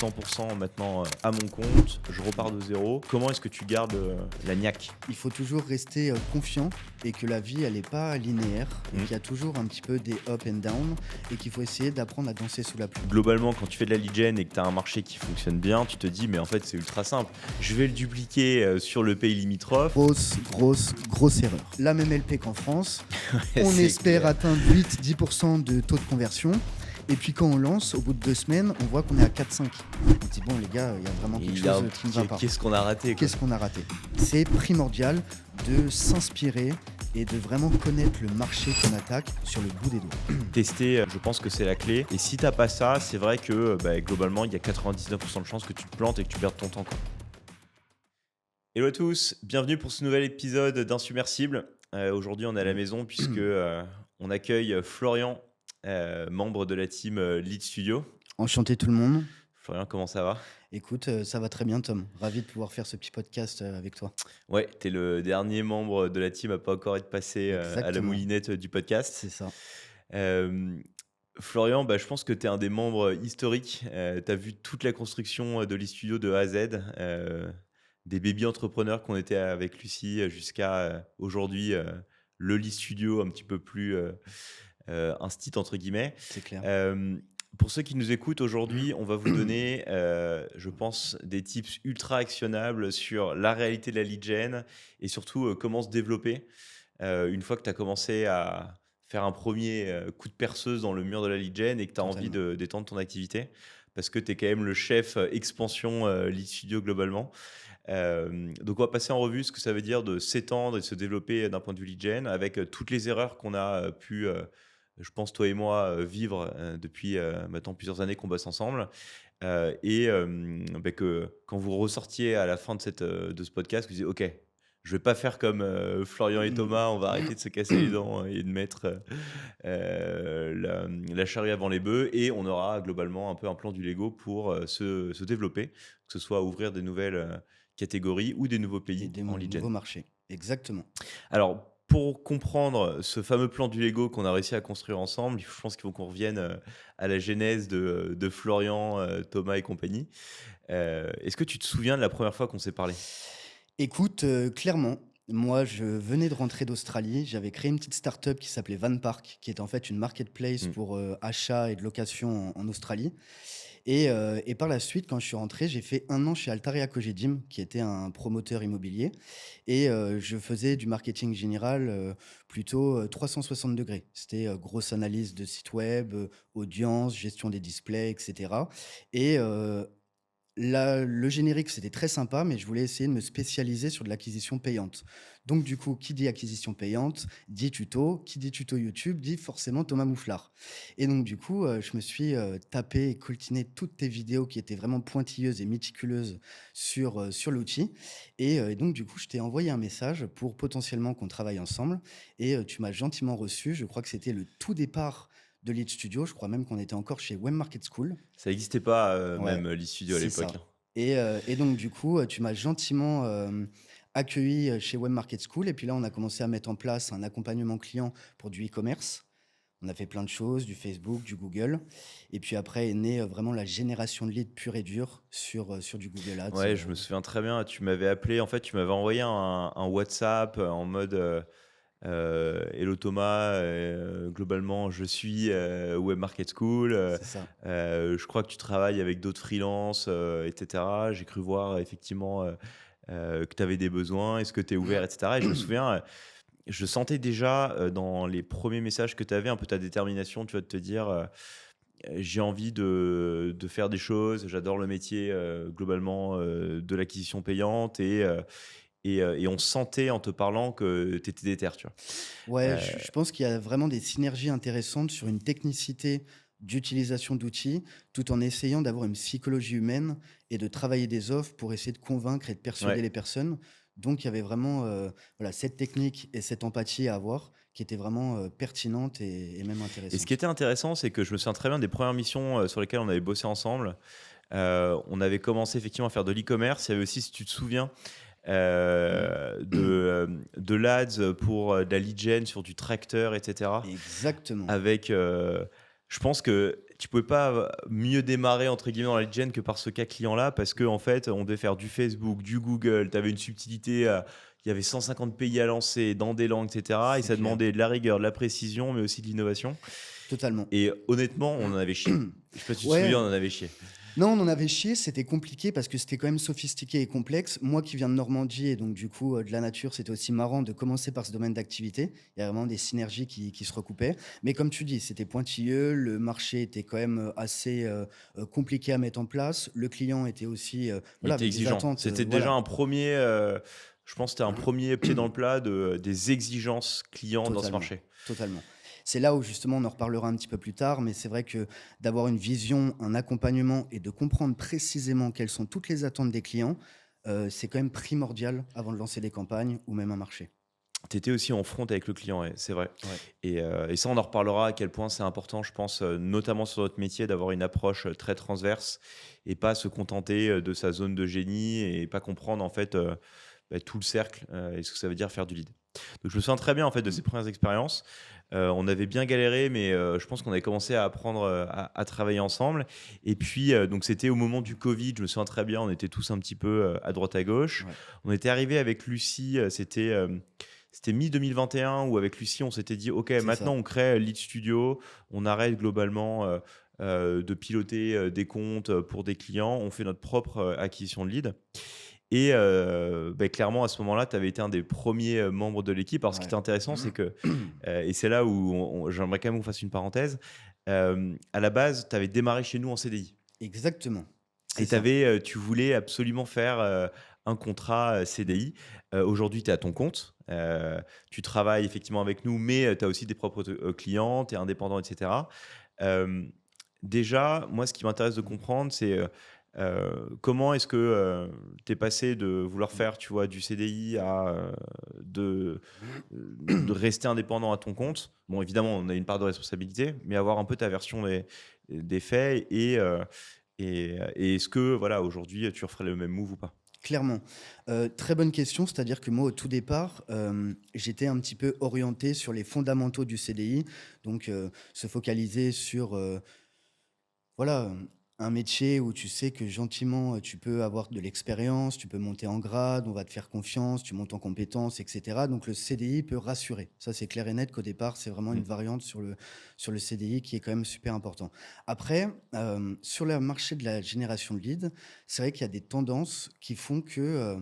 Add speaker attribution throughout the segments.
Speaker 1: 100% maintenant à mon compte, je repars de zéro. Comment est-ce que tu gardes la niaque?
Speaker 2: Il faut toujours rester confiant et que la vie, elle n'est pas linéaire et qu'il y a toujours un petit peu des up and down et qu'il faut essayer d'apprendre à danser sous la pluie.
Speaker 1: Globalement, quand tu fais de la lead gen et que tu as un marché qui fonctionne bien, tu te dis, mais en fait, c'est ultra simple. Je vais le dupliquer sur le pays limitrophe.
Speaker 2: Grosse erreur. La même LP qu'en France, on
Speaker 1: C'est
Speaker 2: espère
Speaker 1: clair.
Speaker 2: atteindre 8-10% de taux de conversion. Et puis quand on lance, au bout de 2 semaines, on voit qu'on est à 4-5. On dit bon les gars, il y a vraiment quelque chose qui ne va pas.
Speaker 1: Qu'est-ce qu'on a raté, quoi.
Speaker 2: Qu'est-ce qu'on a raté? C'est primordial de s'inspirer et de vraiment connaître le marché qu'on attaque sur le bout des doigts.
Speaker 1: Tester, je pense que c'est la clé. Et si t'as pas ça, c'est vrai que globalement, il y a 99% de chances que tu te plantes et que tu perdes ton temps, quoi. Hello à tous, bienvenue pour ce nouvel épisode d'Insubmersible. Aujourd'hui, on est à la maison puisque on accueille Florian, membre de la team Lead Studio.
Speaker 2: Enchanté tout le monde.
Speaker 1: Florian, comment ça va?
Speaker 2: Écoute, ça va très bien Tom. Ravi de pouvoir faire ce petit podcast avec toi.
Speaker 1: Ouais, t'es le dernier membre de la team à pas encore être passé à la
Speaker 2: Exactement.
Speaker 1: moulinette du podcast.
Speaker 2: C'est ça.
Speaker 1: Florian, je pense que tu es un des membres historiques. Tu as vu toute la construction de l'e-studio de A à Z, des baby entrepreneurs qu'on était avec Lucie jusqu'à aujourd'hui, le l'e-studio un petit peu plus instit entre guillemets.
Speaker 2: C'est clair.
Speaker 1: Pour ceux qui nous écoutent aujourd'hui, on va vous donner, je pense, des tips ultra actionnables sur la réalité de la lead gen et surtout comment se développer une fois que tu as commencé à faire un premier coup de perceuse dans le mur de la lead gen et que tu as envie d'étendre ton activité parce que tu es quand même le chef expansion lead studio globalement. Donc on va passer en revue ce que ça veut dire de s'étendre et de se développer d'un point de vue lead gen avec toutes les erreurs qu'on a pu je pense, toi et moi, vivre depuis maintenant plusieurs années qu'on bosse ensemble. Que quand vous ressortiez à la fin de ce podcast, vous disiez, OK, je vais pas faire comme Florian et Thomas, on va arrêter de se casser les dents et de mettre la charrue avant les bœufs et on aura globalement un peu un plan du Lego pour se développer, que ce soit ouvrir des nouvelles catégories ou des nouveaux pays
Speaker 2: Et des
Speaker 1: en lead gen.
Speaker 2: nouveaux marchés. Exactement.
Speaker 1: Alors, pour comprendre ce fameux plan du Lego qu'on a réussi à construire ensemble, je pense qu'il faut qu'on revienne à la genèse de Florian, Thomas et compagnie. Est-ce que tu te souviens de la première fois qu'on s'est parlé?
Speaker 2: Écoute, clairement, moi je venais de rentrer d'Australie. J'avais créé une petite start-up qui s'appelait Van Park, qui est en fait une marketplace pour achat et de location en Australie. Et par la suite, quand je suis rentré, j'ai fait 1 an chez Altaria Cogedim, qui était un promoteur immobilier. Et je faisais du marketing général plutôt 360 degrés. C'était grosse analyse de site web, audience, gestion des displays, etc. Et le générique, c'était très sympa, mais je voulais essayer de me spécialiser sur de l'acquisition payante. Donc, du coup, qui dit acquisition payante, dit tuto. Qui dit tuto YouTube, dit forcément Thomas Mouflard. Et donc, du coup, je me suis tapé et coltiné toutes tes vidéos qui étaient vraiment pointilleuses et méticuleuses sur l'outil. Et donc, du coup, je t'ai envoyé un message pour potentiellement qu'on travaille ensemble. Et tu m'as gentiment reçu. Je crois que c'était le tout départ de Lead Studio. Je crois même qu'on était encore chez Web Market School.
Speaker 1: Ça n'existait pas,
Speaker 2: Ouais,
Speaker 1: même l'e-studio à
Speaker 2: c'est
Speaker 1: l'époque.
Speaker 2: ça. Et donc, du coup, tu m'as gentiment accueilli chez Web Market School. Et puis là, on a commencé à mettre en place un accompagnement client pour du e-commerce. On a fait plein de choses, du Facebook, du Google. Et puis après est née vraiment la génération de leads pure et dure sur du Google Ads.
Speaker 1: Ouais, je me souviens très bien. Tu m'avais appelé, en fait, tu m'avais envoyé un WhatsApp en mode Hello Thomas, globalement, je suis Web Market School.
Speaker 2: C'est ça.
Speaker 1: Je crois que tu travailles avec d'autres freelances, etc. J'ai cru voir effectivement que tu avais des besoins. Est-ce que tu es ouvert, etc. Et je me souviens, je sentais déjà dans les premiers messages que tu avais un peu ta détermination, tu vois, de te dire j'ai envie de faire des choses, j'adore le métier globalement de l'acquisition payante et on sentait en te parlant que tu étais déter, tu vois.
Speaker 2: Ouais, je pense qu'il y a vraiment des synergies intéressantes sur une technicité d'utilisation d'outils, tout en essayant d'avoir une psychologie humaine et de travailler des offres pour essayer de convaincre et de persuader
Speaker 1: Ouais.
Speaker 2: les personnes. Donc, il y avait vraiment voilà, cette technique et cette empathie à avoir qui était vraiment pertinente et même
Speaker 1: Et ce
Speaker 2: intéressante.
Speaker 1: qui était intéressant, c'est que je me souviens très bien des premières missions sur lesquelles on avait bossé ensemble. On avait commencé effectivement à faire de l'e-commerce. Il y avait aussi, si tu te souviens, de l'ads pour de la lead gen sur du tracteur, etc.
Speaker 2: Exactement.
Speaker 1: Avec, je pense que tu pouvais pas mieux démarrer entre guillemets dans la lead gen que par ce cas client-là parce que en fait, on devait faire du Facebook, du Google, tu avais une subtilité, il y avait 150 pays à lancer dans des langues, et cetera. Et
Speaker 2: C'est
Speaker 1: ça
Speaker 2: clair,
Speaker 1: demandait de la rigueur, de la précision, mais aussi de l'innovation.
Speaker 2: totalement.
Speaker 1: Et honnêtement, on en avait chié. Je sais pas si tu te souviens,
Speaker 2: Ouais,
Speaker 1: on en avait chié.
Speaker 2: non, on en avait chié, c'était compliqué parce que c'était quand même sophistiqué et complexe. Moi qui viens de Normandie et donc du coup de la nature, c'était aussi marrant de commencer par ce domaine d'activité. Il y a vraiment des synergies qui se recoupaient. Mais comme tu dis, c'était pointilleux, le marché était quand même assez compliqué à mettre en place. Le client était aussi,
Speaker 1: Il
Speaker 2: voilà,
Speaker 1: était
Speaker 2: avec des
Speaker 1: exigeant.
Speaker 2: attentes,
Speaker 1: C'était déjà
Speaker 2: voilà,
Speaker 1: un premier, je pense que c'était un premier pied dans le plat des exigences clients dans ce
Speaker 2: totalement,
Speaker 1: marché.
Speaker 2: totalement. C'est là où justement on en reparlera un petit peu plus tard, mais c'est vrai que d'avoir une vision, un accompagnement et de comprendre précisément quelles sont toutes les attentes des clients, c'est quand même primordial avant de lancer des campagnes ou même un marché.
Speaker 1: Tu étais aussi en front avec le client, ouais, c'est vrai.
Speaker 2: Ouais,
Speaker 1: Et ça, on en reparlera à quel point c'est important, je pense, notamment sur notre métier, d'avoir une approche très transverse et pas se contenter de sa zone de génie et pas comprendre en fait tout le cercle et ce que ça veut dire faire du lead. Donc je me souviens très bien en fait de ces premières expériences. On avait bien galéré, mais je pense qu'on avait commencé à apprendre à travailler ensemble. Et puis donc c'était au moment du Covid, je me souviens très bien, on était tous un petit peu à droite à gauche.
Speaker 2: ouais,
Speaker 1: On était arrivé avec Lucie, c'était mi-2021 où avec Lucie, on s'était dit, OK,
Speaker 2: c'est
Speaker 1: maintenant
Speaker 2: ça.
Speaker 1: on crée Lead Studio, on arrête globalement de piloter des comptes pour des clients, on fait notre propre acquisition de lead. Et clairement, à ce moment-là, tu avais été un des premiers membres de l'équipe. Alors, ce qui
Speaker 2: Ouais.
Speaker 1: est intéressant, c'est que, et c'est là où j'aimerais quand même qu'on fasse une parenthèse, à la base, tu avais démarré chez nous en CDI.
Speaker 2: Exactement, c'est
Speaker 1: Et
Speaker 2: ça.
Speaker 1: tu voulais absolument faire un contrat CDI. Aujourd'hui, tu es à ton compte. Tu travailles effectivement avec nous, mais tu as aussi des propres clients, tu es indépendant, etc. Euh, Déjà, moi, ce qui m'intéresse de comprendre, c'est comment est-ce que tu es passé de vouloir faire, tu vois, du CDI à de rester indépendant à ton compte. Bon, évidemment, on a une part de responsabilité, mais avoir un peu ta version des faits et est-ce que, voilà, aujourd'hui, tu referais le même move ou pas?
Speaker 2: Clairement. Très bonne question, c'est-à-dire que moi, au tout départ, j'étais un petit peu orienté sur les fondamentaux du CDI, donc se focaliser sur, voilà, un métier où tu sais que gentiment, tu peux avoir de l'expérience, tu peux monter en grade, on va te faire confiance, tu montes en compétences et cetera. Donc le CDI peut rassurer. Ça, c'est clair et net qu'au départ, c'est vraiment une
Speaker 1: Mm.
Speaker 2: variante sur le CDI qui est quand même super important. Après, sur le marché de la génération de leads, c'est vrai qu'il y a des tendances qui font que,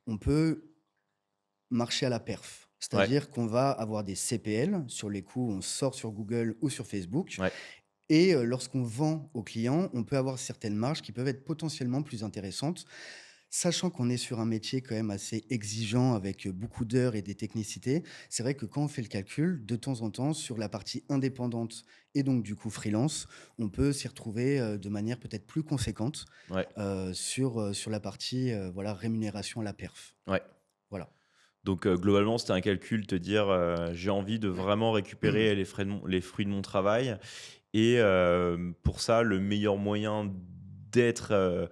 Speaker 2: on peut marcher à la perf.
Speaker 1: Ouais,
Speaker 2: C'est-à-dire qu'on va avoir des CPL sur les coups, on sort sur Google ou sur Facebook
Speaker 1: ouais.
Speaker 2: et lorsqu'on vend aux clients, on peut avoir certaines marges qui peuvent être potentiellement plus intéressantes, sachant qu'on est sur un métier quand même assez exigeant avec, beaucoup d'heures et des technicités. C'est vrai que quand on fait le calcul, de temps en temps, sur la partie indépendante et donc du coup freelance, on peut s'y retrouver, de manière peut-être plus conséquente,
Speaker 1: Ouais,
Speaker 2: sur la partie, voilà, rémunération à la perf.
Speaker 1: ouais.
Speaker 2: Voilà.
Speaker 1: Donc, globalement, c'était un calcul, te dire, j'ai envie de vraiment récupérer les fruits de mon travail. Et pour ça, le meilleur moyen d'être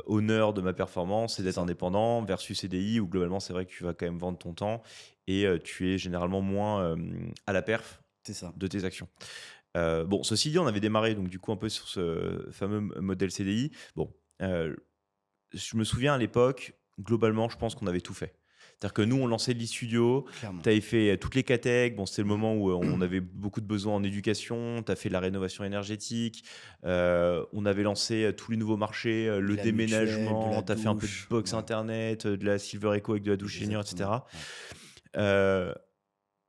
Speaker 1: honneur de ma performance, c'est
Speaker 2: C'est
Speaker 1: d'être
Speaker 2: ça,
Speaker 1: indépendant versus CDI, où globalement, c'est vrai que tu vas quand même vendre ton temps et tu es généralement moins à la perf
Speaker 2: c'est ça.
Speaker 1: de tes actions. Bon, ceci dit, on avait démarré donc du coup un peu sur ce fameux modèle CDI. Bon, euh, je me souviens à l'époque, globalement, je pense qu'on avait tout fait. C'est-à-dire que nous, on lançait l'e-studio,
Speaker 2: Clairement.
Speaker 1: tu avais fait toutes les categories. Bon, c'était le moment où on avait beaucoup de besoins en éducation, tu as fait de la rénovation énergétique, on avait lancé tous les nouveaux marchés,
Speaker 2: De
Speaker 1: le
Speaker 2: la mutuelle, de
Speaker 1: déménagement,
Speaker 2: la
Speaker 1: tu as fait un peu de
Speaker 2: douche,
Speaker 1: box
Speaker 2: voilà,
Speaker 1: internet, de la Silver Echo avec de la douche senior,
Speaker 2: exactement,
Speaker 1: etc.
Speaker 2: ouais.
Speaker 1: Euh,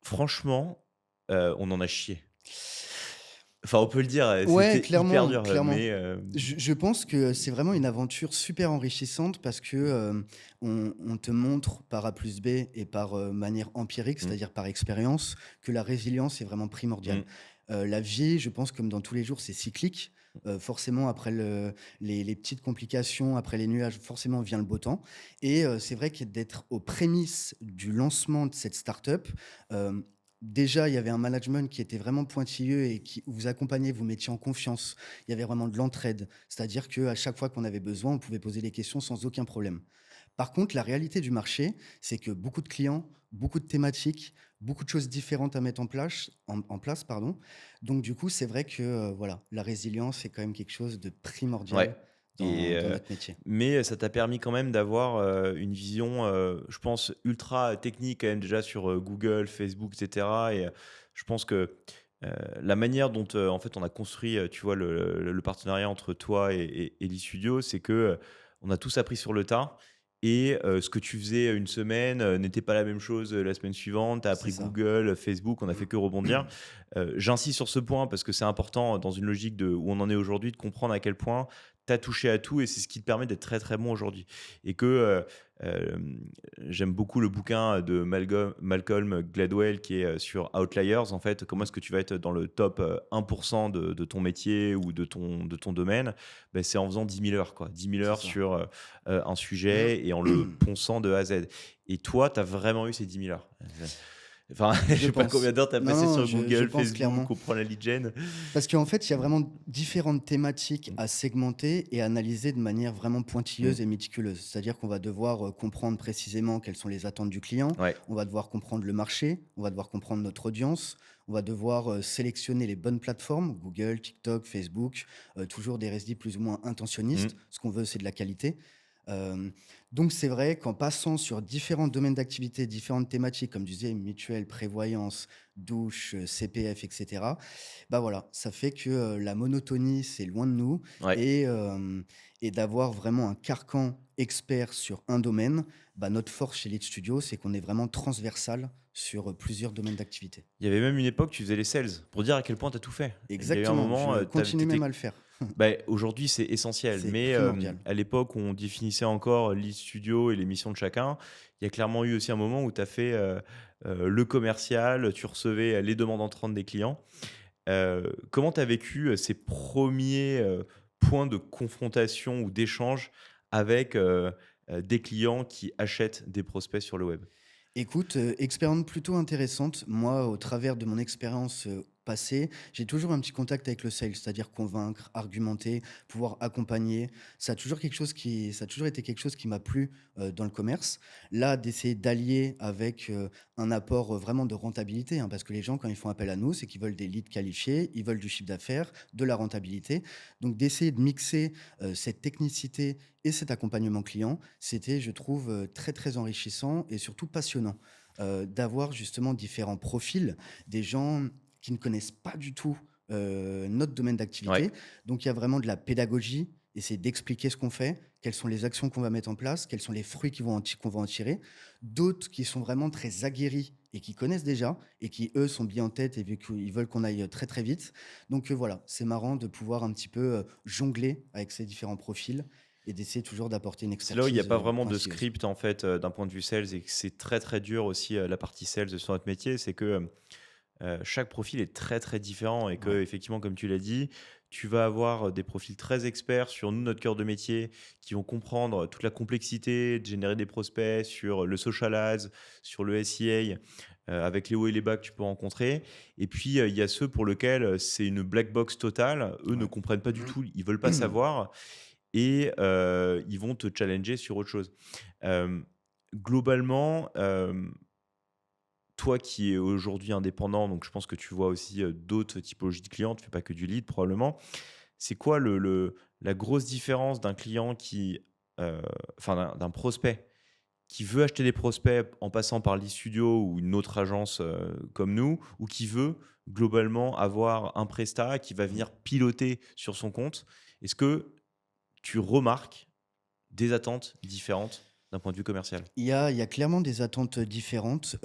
Speaker 1: Franchement, on en a chié. Enfin, on peut le dire,
Speaker 2: Ouais,
Speaker 1: c'était hyper
Speaker 2: clairement,
Speaker 1: dur,
Speaker 2: clairement.
Speaker 1: mais
Speaker 2: Je pense que c'est vraiment une aventure super enrichissante parce que, on te montre par A plus B et par, manière empirique,
Speaker 1: mm,
Speaker 2: c'est-à-dire par expérience, que la résilience est vraiment primordiale.
Speaker 1: mm,
Speaker 2: La vie, je pense comme dans tous les jours, c'est cyclique. Forcément après les petites complications, après les nuages, forcément vient le beau temps et c'est vrai que d'être aux prémices du lancement de cette start-up, hem, déjà il y avait un management qui était vraiment pointilleux et qui vous accompagnait, vous mettiez en confiance. Il y avait vraiment de l'entraide. C'est-à-dire qu'à chaque fois qu'on avait besoin, on pouvait poser des questions sans aucun problème. Par contre, la réalité du marché, c'est que beaucoup de clients, beaucoup de thématiques, beaucoup de choses différentes à mettre en place, pardon. Donc du coup, c'est vrai que, voilà, la résilience est quand même quelque chose de
Speaker 1: Ouais.
Speaker 2: primordial
Speaker 1: Et
Speaker 2: dans notre métier.
Speaker 1: mais ça t'a permis quand même d'avoir, une vision, je pense ultra technique quand même déjà sur, Google, Facebook et cetera et je pense que, heu, la manière dont, en fait on a construit, tu vois le partenariat entre toi et l'e-studio, c'est que, on a tous appris sur le tas et ce que tu faisais une semaine, n'était pas la même chose, la semaine suivante. Tu as
Speaker 2: C'est
Speaker 1: appris
Speaker 2: ça.
Speaker 1: Google, Facebook, on a fait que rebondir. J'insiste sur ce point parce que c'est important dans une logique de où on en est aujourd'hui, de comprendre à quel point tu as touché à tout et c'est ce qui te permet d'être très, très bon aujourd'hui. Et que, j'aime beaucoup le bouquin de Malcolm Gladwell qui est, sur Outliers. En fait, comment est-ce que tu vas être dans le top, 1 de ton métier ou de ton domaine? Beh, c'est en faisant 10 000 heures, quoi. 10 000
Speaker 2: C'est
Speaker 1: heures
Speaker 2: ça.
Speaker 1: sur, un sujet et en le ponçant de A à Z. Et toi, tu as vraiment eu ces 10 000 heures. Enfin, je
Speaker 2: Je
Speaker 1: sais pas combien
Speaker 2: pense.
Speaker 1: d'heures tu as
Speaker 2: Non,
Speaker 1: passé
Speaker 2: non,
Speaker 1: sur
Speaker 2: je
Speaker 1: Google,
Speaker 2: pense
Speaker 1: Facebook,
Speaker 2: clairement.
Speaker 1: comprendre la lead gen.
Speaker 2: Parce qu'en fait, il y a vraiment différentes thématiques
Speaker 1: Mmh,
Speaker 2: à segmenter et analyser de manière vraiment
Speaker 1: mmh,
Speaker 2: pointilleuse et méticuleuse. C'est-à-dire qu'on va devoir comprendre précisément quelles sont les attentes du client,
Speaker 1: ouais.
Speaker 2: on va devoir comprendre le marché, on va devoir comprendre notre audience, on va devoir sélectionner les bonnes plateformes, Google, TikTok, Facebook, toujours des résidus plus ou moins
Speaker 1: Mmh.
Speaker 2: intentionnistes. Ce qu'on veut, c'est de la qualité. Euh, donc c'est vrai qu'en passant sur différents domaines d'activité, différentes thématiques, comme tu disais, mutuelle, prévoyance, douche, CPF, etc., bah, voilà, ça fait que, la monotonie, c'est loin de nous
Speaker 1: Ouais.
Speaker 2: et d'avoir vraiment un carcan expert sur un domaine, bah, notre force chez Lead Studio, c'est qu'on est vraiment transversal sur, plusieurs domaines d'activité.
Speaker 1: Il y avait même une époque, tu faisais les sales, pour dire à quel point tu as tout fait. Il y a eu un
Speaker 2: Exactement,
Speaker 1: moment,
Speaker 2: je
Speaker 1: tu
Speaker 2: continue même à le faire.
Speaker 1: aujourd'hui, c'est essentiel,
Speaker 2: C'est
Speaker 1: mais
Speaker 2: primordial.
Speaker 1: à l'époque où on définissait encore lead studio et les missions de chacun, il y a clairement eu aussi un moment où tu as fait, le commercial, tu recevais les demandes entrantes des clients. Comment tu as vécu, ces premiers points de confrontation ou d'échange avec, des clients qui achètent des prospects sur le web?
Speaker 2: Écoute, expérience plutôt intéressante. Moi, au travers de mon expérience, passée, j'ai toujours un petit contact avec le sales, c'est-à-dire convaincre, argumenter, pouvoir accompagner. Ça a toujours été quelque chose qui m'a plu, dans le commerce. Là, d'essayer d'allier avec, un apport, vraiment de rentabilité, hein, parce que les gens, quand ils font appel à nous, c'est qu'ils veulent des leads qualifiés, ils veulent du chiffre d'affaires, de la rentabilité. Donc d'essayer de mixer, cette technicité et cet accompagnement client, c'était, je trouve, très, très enrichissant et surtout passionnant, d'avoir justement différents profils, des gens qui ne connaissent pas du tout, notre domaine
Speaker 1: Ouais.
Speaker 2: d'activité. Donc il y a vraiment de la pédagogie, essayer d'expliquer ce qu'on fait, quelles sont les actions qu'on va mettre en place, quels sont les fruits qu'on va en tirer. D'autres qui sont vraiment très aguerris et qui connaissent déjà et qui, eux, sont bien en tête et vu qu'ils veulent qu'on aille, très, très vite. Donc, voilà, c'est marrant de pouvoir un petit peu, jongler avec ces différents profils et d'essayer toujours d'apporter une
Speaker 1: C'est là où il y a
Speaker 2: expertise,
Speaker 1: pas vraiment de
Speaker 2: pointilleuse.
Speaker 1: script en fait, d'un point de vue sales et que c'est très, très dur aussi, la partie sales sur notre métier. C'est que, chaque profil est très, très différent et
Speaker 2: Ouais.
Speaker 1: que effectivement, comme tu l'as dit, tu vas avoir, des profils très experts sur nous, notre cœur de métier, qui vont comprendre toute la complexité de générer des prospects sur le social ads, sur le SEA, avec les hauts et les bas que tu peux rencontrer. Et puis, il y a ceux pour lesquels, c'est une black box totale. Eux ne
Speaker 2: Ouais.
Speaker 1: comprennent pas du tout, ils veulent pas savoir et ils vont te challenger sur autre chose. Globalement, toi qui es aujourd'hui indépendant, donc je pense que tu vois aussi, d'autres typologies de clients, tu fais pas que du lead probablement. C'est quoi la grosse différence d'un client qui, heu, enfin d'un prospect qui veut acheter des prospects en passant par l'e-studio ou une autre agence, comme nous, ou qui veut globalement avoir un prestat qui va
Speaker 2: Mmh.
Speaker 1: venir piloter sur son compte? Est-ce que tu remarques des attentes différentes d'un point de vue commercial?
Speaker 2: Il y a clairement des attentes différentes.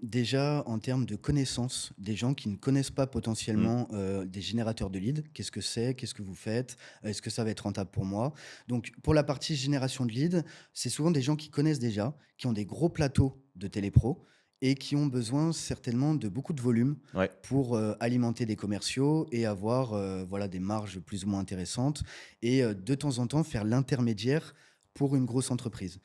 Speaker 2: Déjà, en termes de connaissances, des gens qui ne connaissent pas
Speaker 1: Mmh,
Speaker 2: potentiellement, des générateurs de leads. Qu'est-ce que c'est? Qu'est-ce que vous faites? Est-ce que ça va être rentable pour moi? Donc pour la partie génération de leads, c'est souvent des gens qui connaissent déjà, qui ont des gros plateaux de télépro et qui ont besoin certainement de beaucoup de volume
Speaker 1: ouais.
Speaker 2: pour, alimenter des commerciaux et avoir, voilà, des marges plus ou moins intéressantes et de temps en temps faire l'intermédiaire pour une grosse entreprise.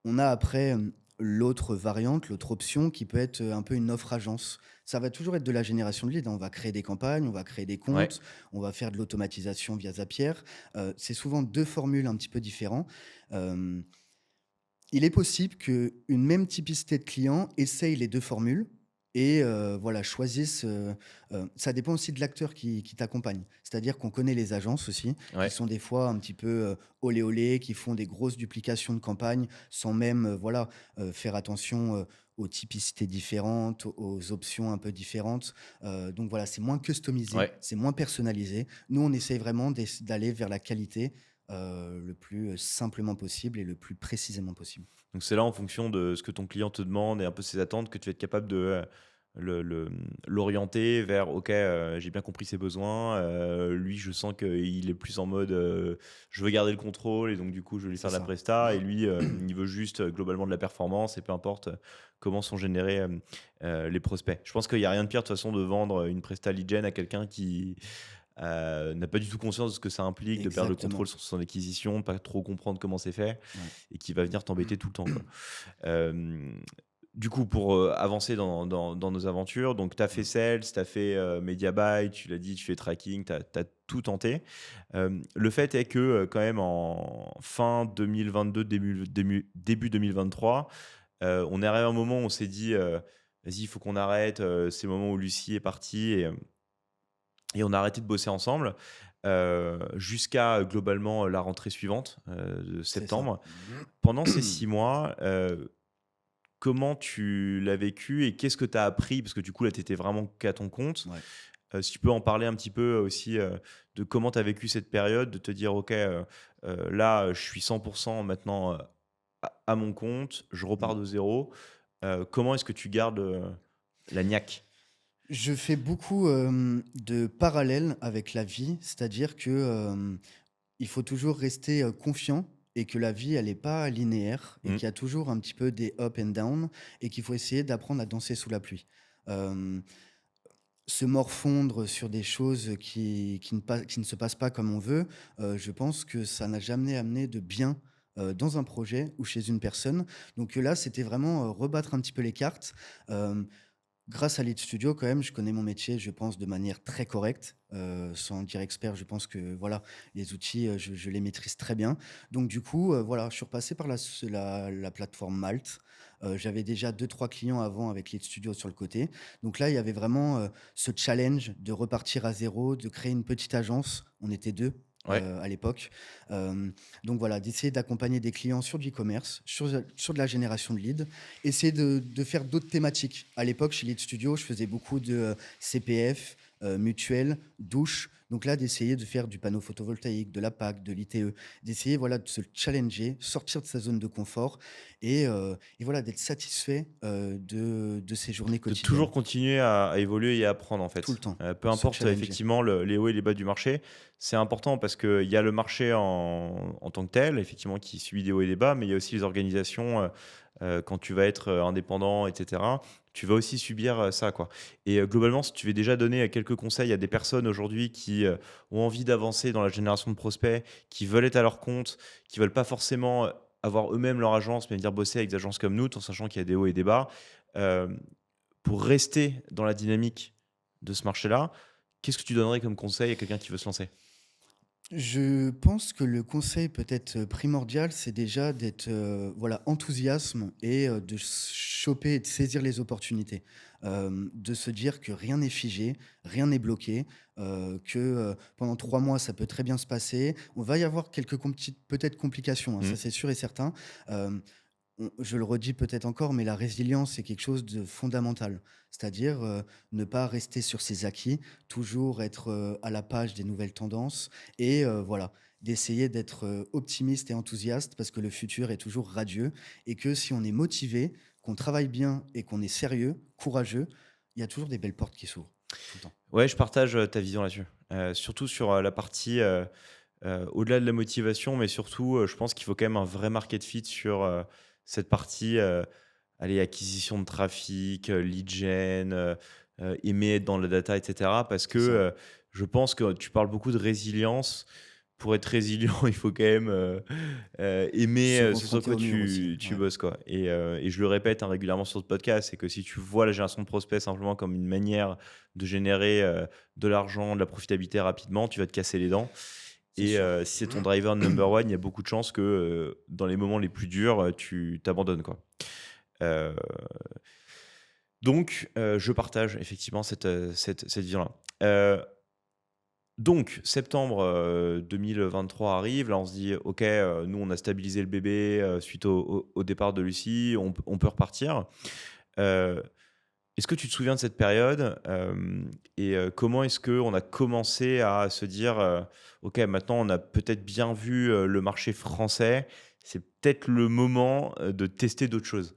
Speaker 2: On a après, l'autre variante, l'autre option qui peut être, un peu une offre agence. Ça va toujours être de la génération de leads, hein. On va créer des campagnes, on va créer des
Speaker 1: Ouais.
Speaker 2: comptes, on va faire de l'automatisation via Zapier. C'est souvent 2 formules un petit peu différents. Hem Il est possible qu'une même typicité de client essaye les 2 formules et voilà, choisisse, ça dépend aussi de l'acteur qui t'accompagne. C'est-à-dire qu'on connaît les agences aussi, qui
Speaker 1: Ouais,
Speaker 2: sont des fois un petit peu, olé olé, qui font des grosses duplications de campagnes sans même, voilà, faire attention, aux typicités différentes, aux options un peu différentes. Donc voilà, c'est moins customisé,
Speaker 1: ouais.
Speaker 2: c'est moins personnalisé. Nous, on essaye vraiment d'aller vers la qualité, le plus, simplement possible et le plus précisément possible.
Speaker 1: Donc c'est là, en fonction de ce que ton client te demande et un peu ses attentes, que tu vas être capable de, l'orienter vers: «OK, j'ai bien compris ses besoins, lui, je sens qu'il est plus en mode, je veux garder le contrôle et donc du coup, je vais lui
Speaker 2: C'est
Speaker 1: faire de la
Speaker 2: ça.
Speaker 1: presta et lui, il veut juste, globalement de la performance et peu importe, comment sont générés, les prospects». Je pense qu'il y a rien de pire de toute façon de vendre une presta lead gen à quelqu'un qui n'a pas du tout conscience de ce que ça implique, de perdre le contrôle
Speaker 2: Exactement,
Speaker 1: sur son acquisition, de pas trop comprendre comment c'est fait
Speaker 2: ouais.
Speaker 1: et qui va venir t'embêter tout le temps, quoi. Hem, du coup, pour, avancer dans nos aventures, donc tu as fait
Speaker 2: Mmh.
Speaker 1: sales, tu as fait, media buy, tu l'as dit, tu fais tracking, tu as tout tenté. Le fait est que, quand même en fin 2022, début 2023, on est arrivé à un moment où on s'est dit, «Vas-y, il faut qu'on arrête», c'est le moment où Lucie est partie et on a arrêté de bosser ensemble, jusqu'à, globalement, la rentrée suivante, de
Speaker 2: C'est ça.
Speaker 1: septembre. Pendant ces 6 mois, comment tu l'as vécu et qu'est-ce que tu as appris? Parce que du coup, là, tu étais vraiment qu'à ton compte.
Speaker 2: Ouais.
Speaker 1: Si tu peux en parler un petit peu aussi, de comment tu as vécu cette période, de te dire: «OK, là, je suis 100 maintenant, à mon compte, je
Speaker 2: Mmh.
Speaker 1: repars de zéro». Comment est-ce que tu gardes, la niaque?
Speaker 2: Je fais beaucoup, de parallèles avec la vie, c'est-à-dire que, il faut toujours rester, confiant et que la vie, elle est pas linéaire et
Speaker 1: Mmh,
Speaker 2: qu'il y a toujours un petit peu des up and down et qu'il faut essayer d'apprendre à danser sous la pluie. Hem, Se morfondre sur des choses qui ne se passent pas comme on veut, je pense que ça n'a jamais amené de bien, dans un projet ou chez une personne. Donc, là, c'était vraiment, rebattre un petit peu les cartes. Hem Grâce à Lead Studio, quand même, je connais mon métier, je pense, de manière très correcte. Sans dire expert, je pense que voilà, les outils, je les maîtrise très bien. Donc du coup, voilà, je suis repassé par la plateforme Malte. J'avais déjà deux trois clients avant avec Lead Studio sur le côté. Donc là, il y avait vraiment, ce challenge de repartir à zéro, de créer une petite agence. On était 2
Speaker 1: ouais.
Speaker 2: à l'époque. Hem, donc voilà, d'essayer d'accompagner des clients sur du e-commerce, sur de la génération de leads. Essayer de faire d'autres thématiques. À l'époque, chez Lead Studio, je faisais beaucoup de, CPF, mutuelle, douche. Donc là, d'essayer de faire du panneau photovoltaïque, de la PAC, de l'ITE, d'essayer, voilà, de se challenger, sortir de sa zone de confort et voilà, d'être satisfait, de ses journées
Speaker 1: De
Speaker 2: quotidiennes.
Speaker 1: toujours continuer à évoluer et à apprendre, en
Speaker 2: Tout le
Speaker 1: fait.
Speaker 2: temps,
Speaker 1: Peu
Speaker 2: se
Speaker 1: importe,
Speaker 2: challenger.
Speaker 1: effectivement, les hauts et les bas du marché. C'est important parce qu'il y a le marché en tant que tel, effectivement, qui subit des hauts et des bas, mais il y a aussi les organisations, quand tu vas être, indépendant et cetera, tu vas aussi subir, ça, quoi. Et globalement, si tu veux déjà donner, quelques conseils à des personnes aujourd'hui qui, ont envie d'avancer dans la génération de prospects, qui veulent être à leur compte, qui veulent pas forcément, avoir eux-mêmes leur agence, mais venir bosser avec des agences comme nous, tout en sachant qu'il y a des hauts et des bas. Hem Pour rester dans la dynamique de ce marché-là, qu'est-ce que tu donnerais comme conseil à quelqu'un qui veut se lancer?
Speaker 2: Je pense que le conseil peut-être, primordial, c'est déjà d'être, voilà, enthousiasme et de choper et de saisir les opportunités. De se dire que rien n'est figé, rien n'est bloqué, que, pendant 3 mois, ça peut très bien se passer. On va y avoir quelques peut-être complications, hein, ça
Speaker 1: Mmh.
Speaker 2: c'est sûr et certain. Je le redis peut-être encore, mais la résilience, c'est quelque chose de fondamental. C'est-à-dire, ne pas rester sur ses acquis, toujours être, à la page des nouvelles tendances et voilà, d'essayer d'être, optimiste et enthousiaste parce que le futur est toujours radieux et que si on est motivé, qu'on travaille bien et qu'on est sérieux, courageux, il y a toujours des belles portes qui s'ouvrent, tout le temps.
Speaker 1: Ouais, je partage, ta vision là-dessus. Surtout sur, la partie, au-delà de la motivation, mais surtout, je pense qu'il faut quand même un vrai market fit sur, cette partie, allez, acquisition de trafic, lead gen, aimer être dans la data et cetera. Parce que,
Speaker 2: C'est ça.
Speaker 1: je pense que tu parles beaucoup de résilience. Pour être résilient, il faut quand même, aimer,
Speaker 2: Se
Speaker 1: ce sur
Speaker 2: confronter
Speaker 1: quoi
Speaker 2: au mur aussi,
Speaker 1: tu
Speaker 2: ouais.
Speaker 1: bosses, quoi. Et je le répète, hein, régulièrement sur ce podcast, c'est que si tu vois la génération de prospects simplement comme une manière de générer, de l'argent, de la profitabilité rapidement, tu vas te casser les dents.
Speaker 2: c'est
Speaker 1: et
Speaker 2: sûr.
Speaker 1: si c'est ton driver number one, il y a beaucoup de chances que, dans les moments les plus durs, tu t'abandonnes, quoi. Heu, je partage effectivement cette vision-là. Donc septembre, 2023 arrive. Là, on se dit: «OK, nous, on a stabilisé le bébé, suite au départ de Lucie, on peut repartir». Heu, Est-ce que tu te souviens de cette période? Comment est-ce qu'on a commencé à se dire, «OK, maintenant, on a peut-être bien vu, le marché français. C'est peut-être le moment, de tester d'autres choses»?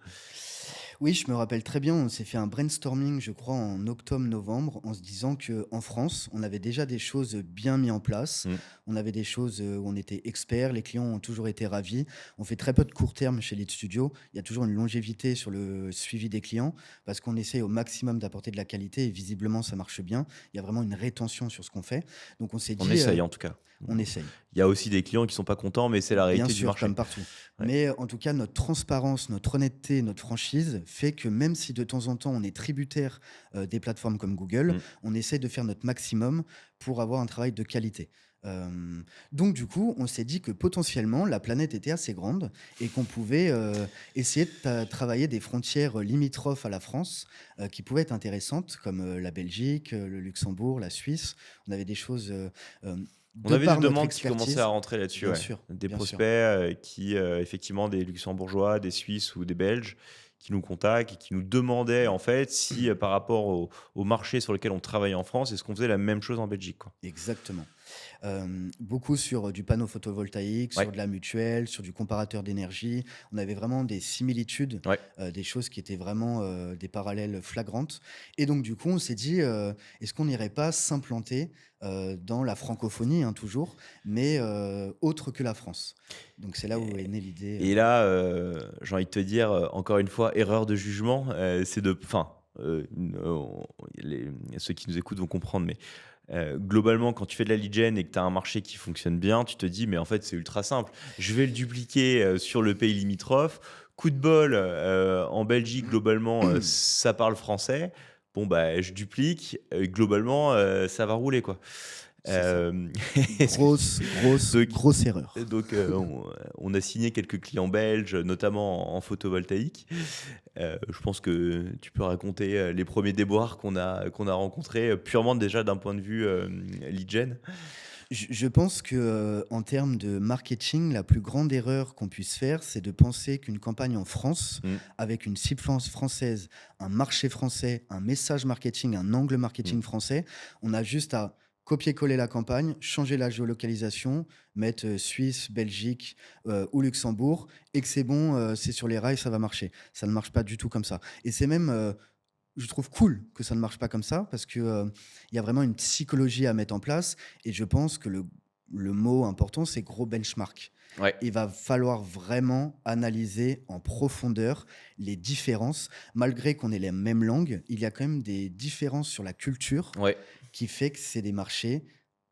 Speaker 2: Oui, je me rappelle très bien, on s'est fait un brainstorming, je crois, en octobre-novembre, en se disant qu'en France, on avait déjà des choses bien mises en place.
Speaker 1: Mmh.
Speaker 2: On avait des choses où on était experts, les clients ont toujours été ravis. On fait très peu de court terme chez Lead Studio. Il y a toujours une longévité sur le suivi des clients parce qu'on essaie au maximum d'apporter de la qualité et visiblement, ça marche bien. Il y a vraiment une rétention sur ce qu'on fait. Donc, on s'est
Speaker 1: On
Speaker 2: dit,
Speaker 1: essaye en tout cas.
Speaker 2: on essaye.
Speaker 1: Il y a aussi des clients qui sont pas contents, mais c'est la
Speaker 2: Bien
Speaker 1: réalité du
Speaker 2: sûr,
Speaker 1: marché.
Speaker 2: comme partout.
Speaker 1: Ouais.
Speaker 2: Mais en tout cas, notre transparence, notre honnêteté, notre franchise fait que même si de temps en temps on est tributaire des plateformes comme Google,
Speaker 1: Mmh.
Speaker 2: on essaie de faire notre maximum pour avoir un travail de qualité. Donc du coup, on s'est dit que potentiellement la planète était assez grande et qu'on pouvait essayer de travailler des frontières limitrophes à la France qui pouvaient être intéressantes, comme la Belgique, le Luxembourg, la Suisse. On avait des choses euh,
Speaker 1: On
Speaker 2: de
Speaker 1: avait des
Speaker 2: par notre
Speaker 1: demandes qui commençaient à
Speaker 2: expertise.
Speaker 1: rentrer là-dessus,
Speaker 2: Bien
Speaker 1: ouais.
Speaker 2: sûr,
Speaker 1: Des
Speaker 2: bien sûr.
Speaker 1: prospects, qui, effectivement des Luxembourgeois, des Suisses ou des Belges qui nous contactent et qui nous demandaient en fait si, par rapport au marché sur lequel on travaillait en France, est-ce qu'on faisait la même chose en Belgique, quoi?
Speaker 2: Exactement. Beaucoup sur du panneau photovoltaïque,
Speaker 1: Ouais,
Speaker 2: sur de la mutuelle, sur du comparateur d'énergie. On avait vraiment des similitudes,
Speaker 1: ouais.
Speaker 2: des choses qui étaient vraiment, des parallèles flagrantes et donc du coup, on s'est dit, «Est-ce qu'on n'irait pas s'implanter, dans la francophonie», hein, toujours, mais autre que la France? Donc c'est là où est née l'idée,
Speaker 1: Et là, j'ai envie de te dire, encore une fois, erreur de jugement, c'est de enfin, les ceux qui nous écoutent vont comprendre, mais globalement, quand tu fais de la lead gen et que tu as un marché qui fonctionne bien, tu te dis: «Mais en fait, c'est ultra simple. Je vais le dupliquer, sur le pays limitrophe. Coup de bol, en Belgique, globalement, ça parle français. Bon, bah, je duplique, globalement, ça va rouler, quoi».
Speaker 2: c'est ça.
Speaker 1: Hem, est-ce que
Speaker 2: Grosse, grosse,
Speaker 1: donc
Speaker 2: grosse erreur.
Speaker 1: on a signé quelques clients belges, notamment en photovoltaïque. Je pense que tu peux raconter, les premiers déboires qu'on a rencontrés, purement déjà d'un point de vue, lead gen.
Speaker 2: Je pense que, en termes de marketing, la plus grande erreur qu'on puisse faire, c'est de penser qu'une campagne en France,
Speaker 1: Mmh,
Speaker 2: avec une cible française, un marché français, un message marketing, un angle
Speaker 1: mmh.
Speaker 2: marketing français, on a juste à copier-coller la campagne, changer la géolocalisation, mettre, Suisse, Belgique, ou Luxembourg et que c'est bon, c'est sur les rails, ça va marcher. Ça ne marche pas du tout comme ça et c'est même, je trouve cool que ça ne marche pas comme ça parce que, il y a vraiment une psychologie à mettre en place et je pense que le mot important, c'est gros benchmark.
Speaker 1: Ouais,
Speaker 2: Il va falloir vraiment analyser en profondeur les différences. Malgré qu'on ait les mêmes langues, il y a quand même des différences sur la culture
Speaker 1: ouais,
Speaker 2: qui fait que c'est des marchés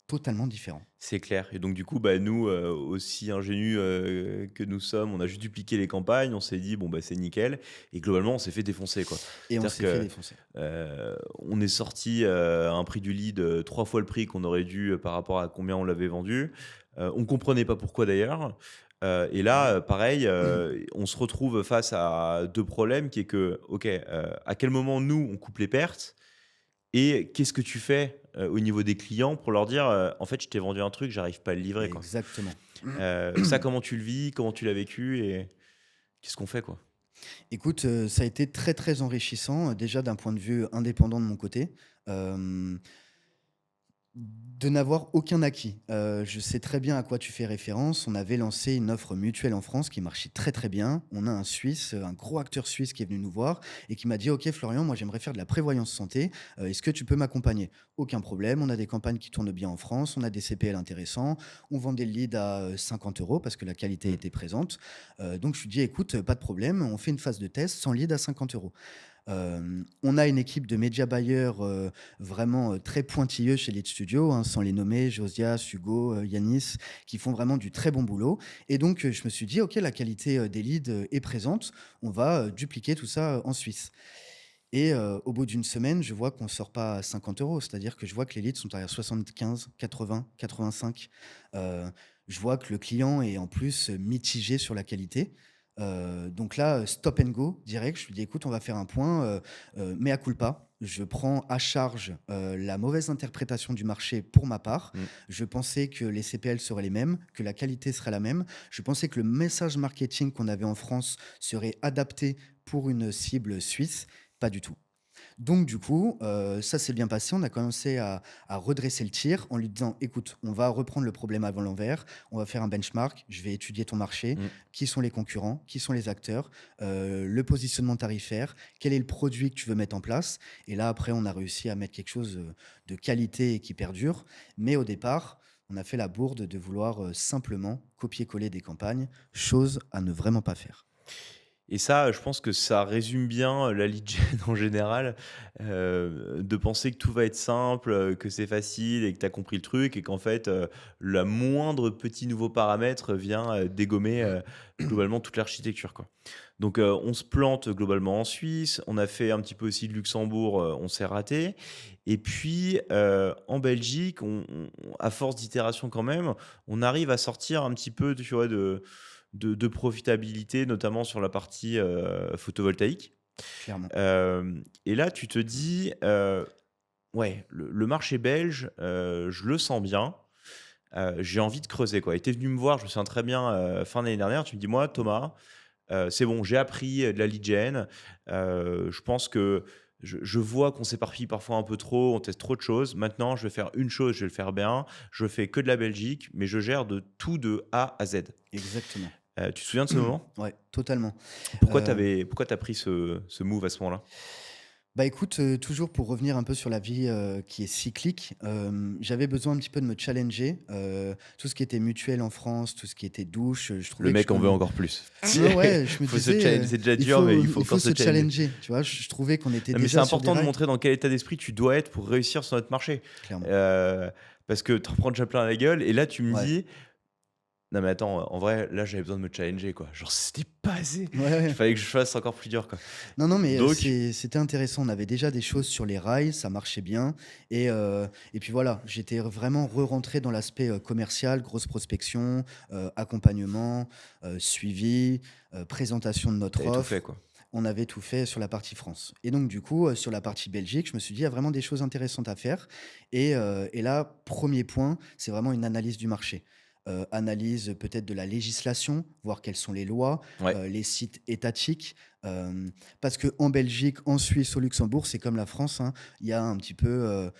Speaker 2: totalement différents
Speaker 1: c'est clair et donc du coup, bah, nous, aussi ingénus, que nous sommes, on a juste dupliqué les campagnes. On s'est dit: «Bon, bah, c'est nickel» et globalement, on s'est fait défoncer, quoi.
Speaker 2: et on
Speaker 1: C'est-à-dire
Speaker 2: s'est fait
Speaker 1: que,
Speaker 2: défoncer.
Speaker 1: on est sorti, à un prix du lead, 3 fois le prix qu'on aurait dû, par rapport à combien on l'avait vendu. On comprenait pas pourquoi d'ailleurs. Et là, pareil, on se retrouve face à 2 problèmes qui est que, OK, à quel moment nous, on coupe les pertes? Et qu'est-ce que tu fais, au niveau des clients pour leur dire, «En fait, je t'ai vendu un truc, j'arrive pas à le livrer, quoi».
Speaker 2: Exactement.
Speaker 1: Ça, comment tu le vis? Comment tu l'as vécu et qu'est-ce qu'on fait, quoi?
Speaker 2: Écoute, ça a été très, très enrichissant, déjà d'un point de vue indépendant de mon côté. Hem De n'avoir aucun acquis. Je sais très bien à quoi tu fais référence. On avait lancé une offre mutuelle en France qui marchait très, très bien. On a un Suisse, un gros acteur suisse qui est venu nous voir et qui m'a dit: «OK Florian, moi j'aimerais faire de la prévoyance santé, est-ce que tu peux m'accompagner?» Aucun problème, on a des campagnes qui tournent bien en France, on a des CPL intéressants, on vend des leads à, 50 € parce que la qualité
Speaker 1: Mmh.
Speaker 2: était présente. Donc je lui dis: «Écoute, pas de problème, on fait une phase de test, 100 leads à 50 €». On a une équipe de média buyers, vraiment, très pointilleux chez Lead Studio, hein, sans les nommer, Josias, Hugo, Yanis, qui font vraiment du très bon boulot et donc je me suis dit: «OK, la qualité, des leads, est présente, on va, dupliquer tout ça, en Suisse» Et au bout d'une semaine, je vois qu'on sort pas à 50 €. C'est-à-dire que je vois que les leads sont à 75, 80, 85. Heu, je vois que le client est en plus, mitigé sur la qualité. Donc là, stop and go direct. Je lui dis: «Écoute, on va faire un point, mea culpa». Je prends à charge, la mauvaise interprétation du marché pour ma part.
Speaker 1: Mmh.
Speaker 2: Je pensais que les CPL seraient les mêmes, que la qualité serait la même. Je pensais que le message marketing qu'on avait en France serait adapté pour une cible suisse. Pas du tout. Donc du coup, ça s'est bien passé. On a commencé à redresser le tir en lui disant: «Écoute, on va reprendre le problème avant l'envers, on va faire un benchmark, je vais étudier ton marché,
Speaker 1: Mmh.
Speaker 2: qui sont les concurrents, qui sont les acteurs, le positionnement tarifaire, quel est le produit que tu veux mettre en place?» Et là, après, on a réussi à mettre quelque chose, de qualité et qui perdure. Mais au départ, on a fait la bourde de vouloir, simplement copier-coller des campagnes, chose à ne vraiment pas faire.
Speaker 1: Et ça, je pense que ça résume bien, la lead gen en général, de penser que tout va être simple, que c'est facile et que tu as compris le truc et qu'en fait, la moindre petit nouveau paramètre vient, dégommer, globalement toute l'architecture, quoi. Donc, on se plante globalement en Suisse, on a fait un petit peu aussi de Luxembourg, on s'est raté et puis, en Belgique, à force d'itération quand même, on arrive à sortir un petit peu, tu vois, de profitabilité, notamment sur la partie, photovoltaïque.
Speaker 2: Clairement.
Speaker 1: Et là, tu te dis, «Ouais, le marché belge, je le sens bien, j'ai envie de creuser, quoi». Et tu es venu me voir, je me souviens très bien, fin d'année dernière, tu me dis: «Moi, Thomas, c'est bon, j'ai appris, de la lead gen, je pense que je vois qu'on s'éparpille parfois un peu trop, on teste trop de choses. Maintenant, je vais faire une chose, je vais le faire bien. Je fais que de la Belgique, mais je gère de tout de A à Z».
Speaker 2: Exactement.
Speaker 1: Tu te souviens de ce moment?
Speaker 2: Ouais, totalement.
Speaker 1: Pourquoi tu
Speaker 2: Hem
Speaker 1: as pris ce move à ce moment-là?
Speaker 2: Bah, écoute, toujours pour revenir un peu sur la vie, qui est cyclique, j'avais besoin un petit peu de me challenger, tout ce qui était mutuelle en France, tout ce qui était douche, je
Speaker 1: Le
Speaker 2: trouvais que je
Speaker 1: mec en veut
Speaker 2: connais
Speaker 1: encore plus.
Speaker 2: ouais, ouais, je me
Speaker 1: Faut se
Speaker 2: disais,
Speaker 1: challenger, c'est déjà
Speaker 2: il
Speaker 1: dur, mais
Speaker 2: faut
Speaker 1: il faut
Speaker 2: il faut
Speaker 1: encore se
Speaker 2: se
Speaker 1: challenger.
Speaker 2: challenger, tu vois? Je trouvais qu'on était
Speaker 1: Non, mais c'est
Speaker 2: déjà sur des
Speaker 1: important de
Speaker 2: rails,
Speaker 1: montrer dans quel état d'esprit tu dois être pour réussir sur notre marché.
Speaker 2: clairement.
Speaker 1: Heu, Parce que tu en prends déjà plein la gueule et là tu me
Speaker 2: Ouais.
Speaker 1: dis: «Non mais attends, en vrai, là j'avais besoin de me challenger quoi». Genre c'était pas assez.
Speaker 2: Ouais,
Speaker 1: Il
Speaker 2: ouais.
Speaker 1: fallait que je fasse encore plus dur quoi.
Speaker 2: Non, non, mais
Speaker 1: Donc
Speaker 2: c'était intéressant. On avait déjà des choses sur les rails, ça marchait bien et puis voilà, j'étais vraiment re-rentré dans l'aspect, commercial, grosse prospection, accompagnement, suivi, présentation de
Speaker 1: tu
Speaker 2: notre
Speaker 1: avais tout fait
Speaker 2: offre.
Speaker 1: quoi.
Speaker 2: On avait tout fait sur la partie France et donc du coup, sur la partie Belgique, je me suis dit: «Il y a vraiment des choses intéressantes à faire» et là, premier point, c'est vraiment une analyse du marché. Analyse peut-être de la législation, voir quelles sont les lois,
Speaker 1: Ouais.
Speaker 2: les sites étatiques, parce qu'en Belgique, en Suisse, au Luxembourg, c'est comme la France, hein, il y a un petit peu,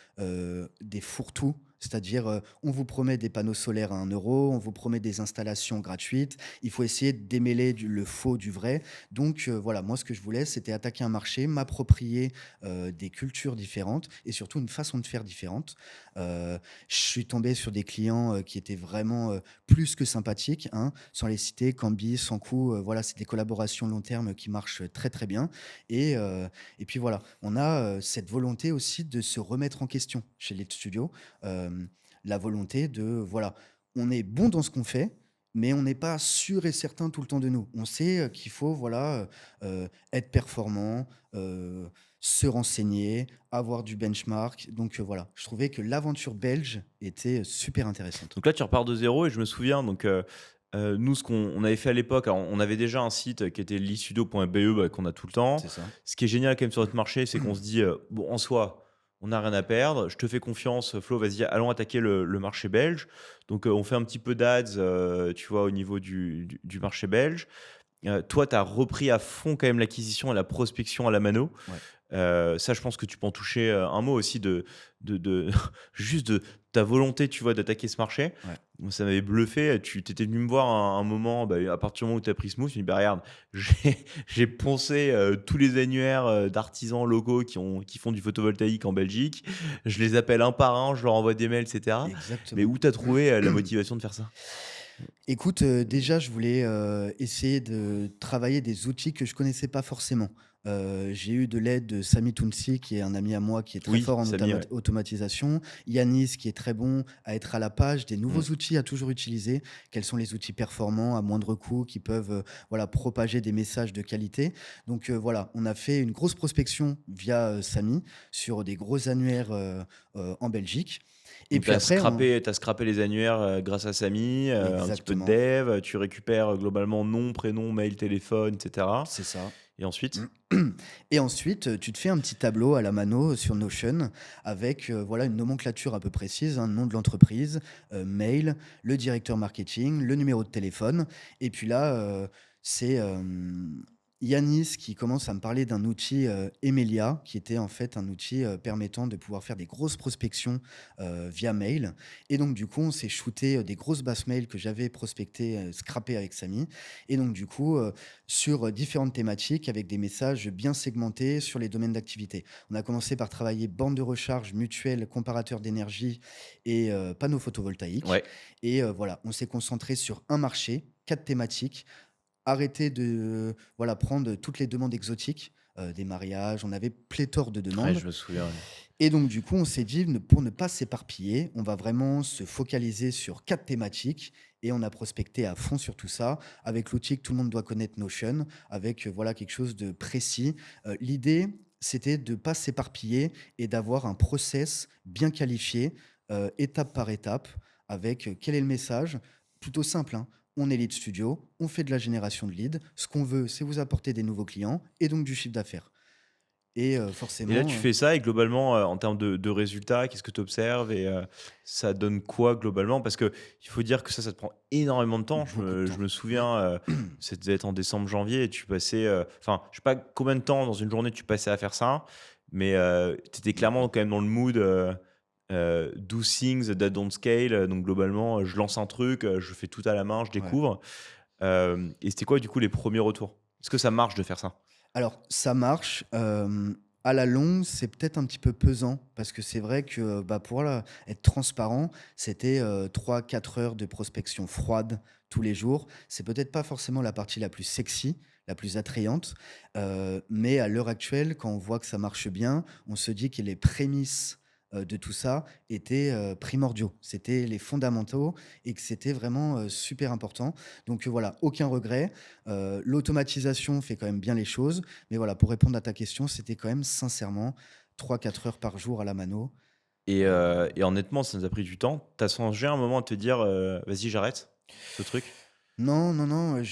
Speaker 2: des fourre-tout. C'est-à-dire, on vous promet des panneaux solaires à 1 €, on vous promet des installations gratuites. Il faut essayer de démêler le faux du vrai. Donc voilà, moi, ce que je voulais, c'était attaquer un marché, m'approprier, des cultures différentes et surtout une façon de faire différente. Je suis tombé sur des clients, qui étaient vraiment, plus que sympathiques, hein, sans les citer, Cambi, Sankou, voilà, c'est des collaborations long terme qui marchent très, très bien et puis voilà, on a, cette volonté aussi de se remettre en question chez les studios. La volonté de voilà, on est bon dans ce qu'on fait, mais on n'est pas sûr et certain tout le temps de nous. On sait, qu'il faut voilà, être performant, se renseigner, avoir du benchmark donc voilà, je trouvais que l'aventure belge était super intéressante.
Speaker 1: Donc là tu repars de zéro et je me souviens donc, nous ce qu'on avait fait à l'époque, alors on avait déjà un site qui était leadstudio.be, bah, qu'on a tout le temps.
Speaker 2: C'est ça.
Speaker 1: Ce qui est génial quand même sur notre marché, c'est qu'on se dit, «Bon en soi, on n'a rien à perdre, je te fais confiance, Flo, vas-y allons attaquer le marché belge». Donc, on fait un petit peu d'ads, tu vois, au niveau du marché belge. Toi, tu as repris à fond quand même l'acquisition et la prospection à la mano.
Speaker 2: Ouais.
Speaker 1: Ça, je pense que tu peux en toucher, un mot aussi de juste de ta volonté, tu vois, d'attaquer ce marché.
Speaker 2: Ouais.
Speaker 1: Moi, ça m'avait bluffé. Tu étais venu me voir un moment, bah, à partir du moment où tu as pris ce move, tu me dis: «Bah, regarde, j'ai poncé, tous les annuaires, d'artisans locaux qui font du photovoltaïque en Belgique. Je les appelle un par un, je leur envoie des mails et cetera». Mais
Speaker 2: Exactement.
Speaker 1: où tu as trouvé, la motivation de faire ça?
Speaker 2: Écoute, déjà, je voulais, essayer de travailler des outils que je connaissais pas forcément. J'ai eu de l'aide de Sami Tounsi, qui est un ami à moi, qui est très
Speaker 1: Oui,
Speaker 2: fort en
Speaker 1: Samy, ouais.
Speaker 2: automatisation. Yanis, qui est très bon à être à la page des nouveaux
Speaker 1: Mmh.
Speaker 2: outils à toujours utiliser. Quels sont les outils performants, à moindre coût, qui peuvent voilà, propager des messages de qualité. Donc voilà, on a fait une grosse prospection via Sami sur des gros annuaires en Belgique. Et
Speaker 1: Donc
Speaker 2: puis après,
Speaker 1: tu scrappé les annuaires, grâce à Samy, un petit peu de
Speaker 2: exactement,
Speaker 1: dev, tu récupères, globalement nom, prénom, mail, téléphone et cetera
Speaker 2: c'est ça.
Speaker 1: et ensuite?
Speaker 2: Et ensuite, tu te fais un petit tableau à la mano sur Notion avec, voilà, une nomenclature un peu précise, hein, nom de l'entreprise, mail, le directeur marketing, le numéro de téléphone et puis là, c'est, Yanis qui commence à me parler d'un outil, Emelia, qui était en fait un outil, permettant de pouvoir faire des grosses prospections, via mail et donc du coup, on s'est shooté, des grosses basses mails que j'avais prospectées, scrappées avec Samy et donc du coup, sur différentes thématiques avec des messages bien segmentés sur les domaines d'activité. On a commencé par travailler bande de recharge, mutuelle, comparateur d'énergie et panneaux photovoltaïques.
Speaker 1: Ouais.
Speaker 2: Et voilà, on s'est concentré sur un marché, quatre thématiques, arrêter de voilà, prendre toutes les demandes exotiques, des mariages, on avait pléthore de
Speaker 1: Ouais,
Speaker 2: demandes
Speaker 1: je me souviens, ouais.
Speaker 2: et donc, du coup, on s'est dit, pour ne pas s'éparpiller, on va vraiment se focaliser sur 4 thématiques et on a prospecté à fond sur tout ça avec l'outil que tout le monde doit connaître, Notion, avec voilà quelque chose de précis. L'idée, c'était de ne pas s'éparpiller et d'avoir un process bien qualifié, étape par étape, avec quel est le message. Plutôt simple, hein. On est lead studio, on fait de la génération de leads. Ce qu'on veut, c'est vous apporter des nouveaux clients et donc du chiffre d'affaires. Et
Speaker 1: Et là, tu
Speaker 2: forcément,
Speaker 1: fais ça et globalement, en termes de résultats, qu'est-ce que tu observes et ça donne quoi globalement? Parce qu'il faut dire que ça te prend énormément de temps. Je
Speaker 2: beaucoup de
Speaker 1: me
Speaker 2: temps.
Speaker 1: je me souviens, ça devait être en décembre, janvier et tu passais, enfin, je sais pas combien de temps dans une journée tu passais à faire ça, mais tu étais clairement quand même dans le mood, do things that don't scale, donc globalement, je lance un truc, je fais tout à la main, je
Speaker 2: Ouais.
Speaker 1: découvre. Et c'était quoi du coup les premiers retours? Est-ce que ça marche de faire ça?
Speaker 2: Alors ça marche, à la longue, c'est peut-être un petit peu pesant parce que c'est vrai que, bah, pour voilà, être transparent, c'était, 3-4 heures de prospection froide tous les jours. C'est peut-être pas forcément la partie la plus sexy, la plus attrayante, mais à l'heure actuelle, quand on voit que ça marche bien, on se dit que les prémices, de tout ça étaient, primordiaux. C'était les fondamentaux et que c'était vraiment, super important. Donc, voilà, aucun regret. L'automatisation fait quand même bien les choses. Mais voilà, pour répondre à ta question, c'était quand même sincèrement 3-4 heures par jour à la mano.
Speaker 1: Et honnêtement, ça nous a pris du temps. Tu as songé un moment à te dire, «Vas-y, j'arrête ce truc»?
Speaker 2: Non, non, non,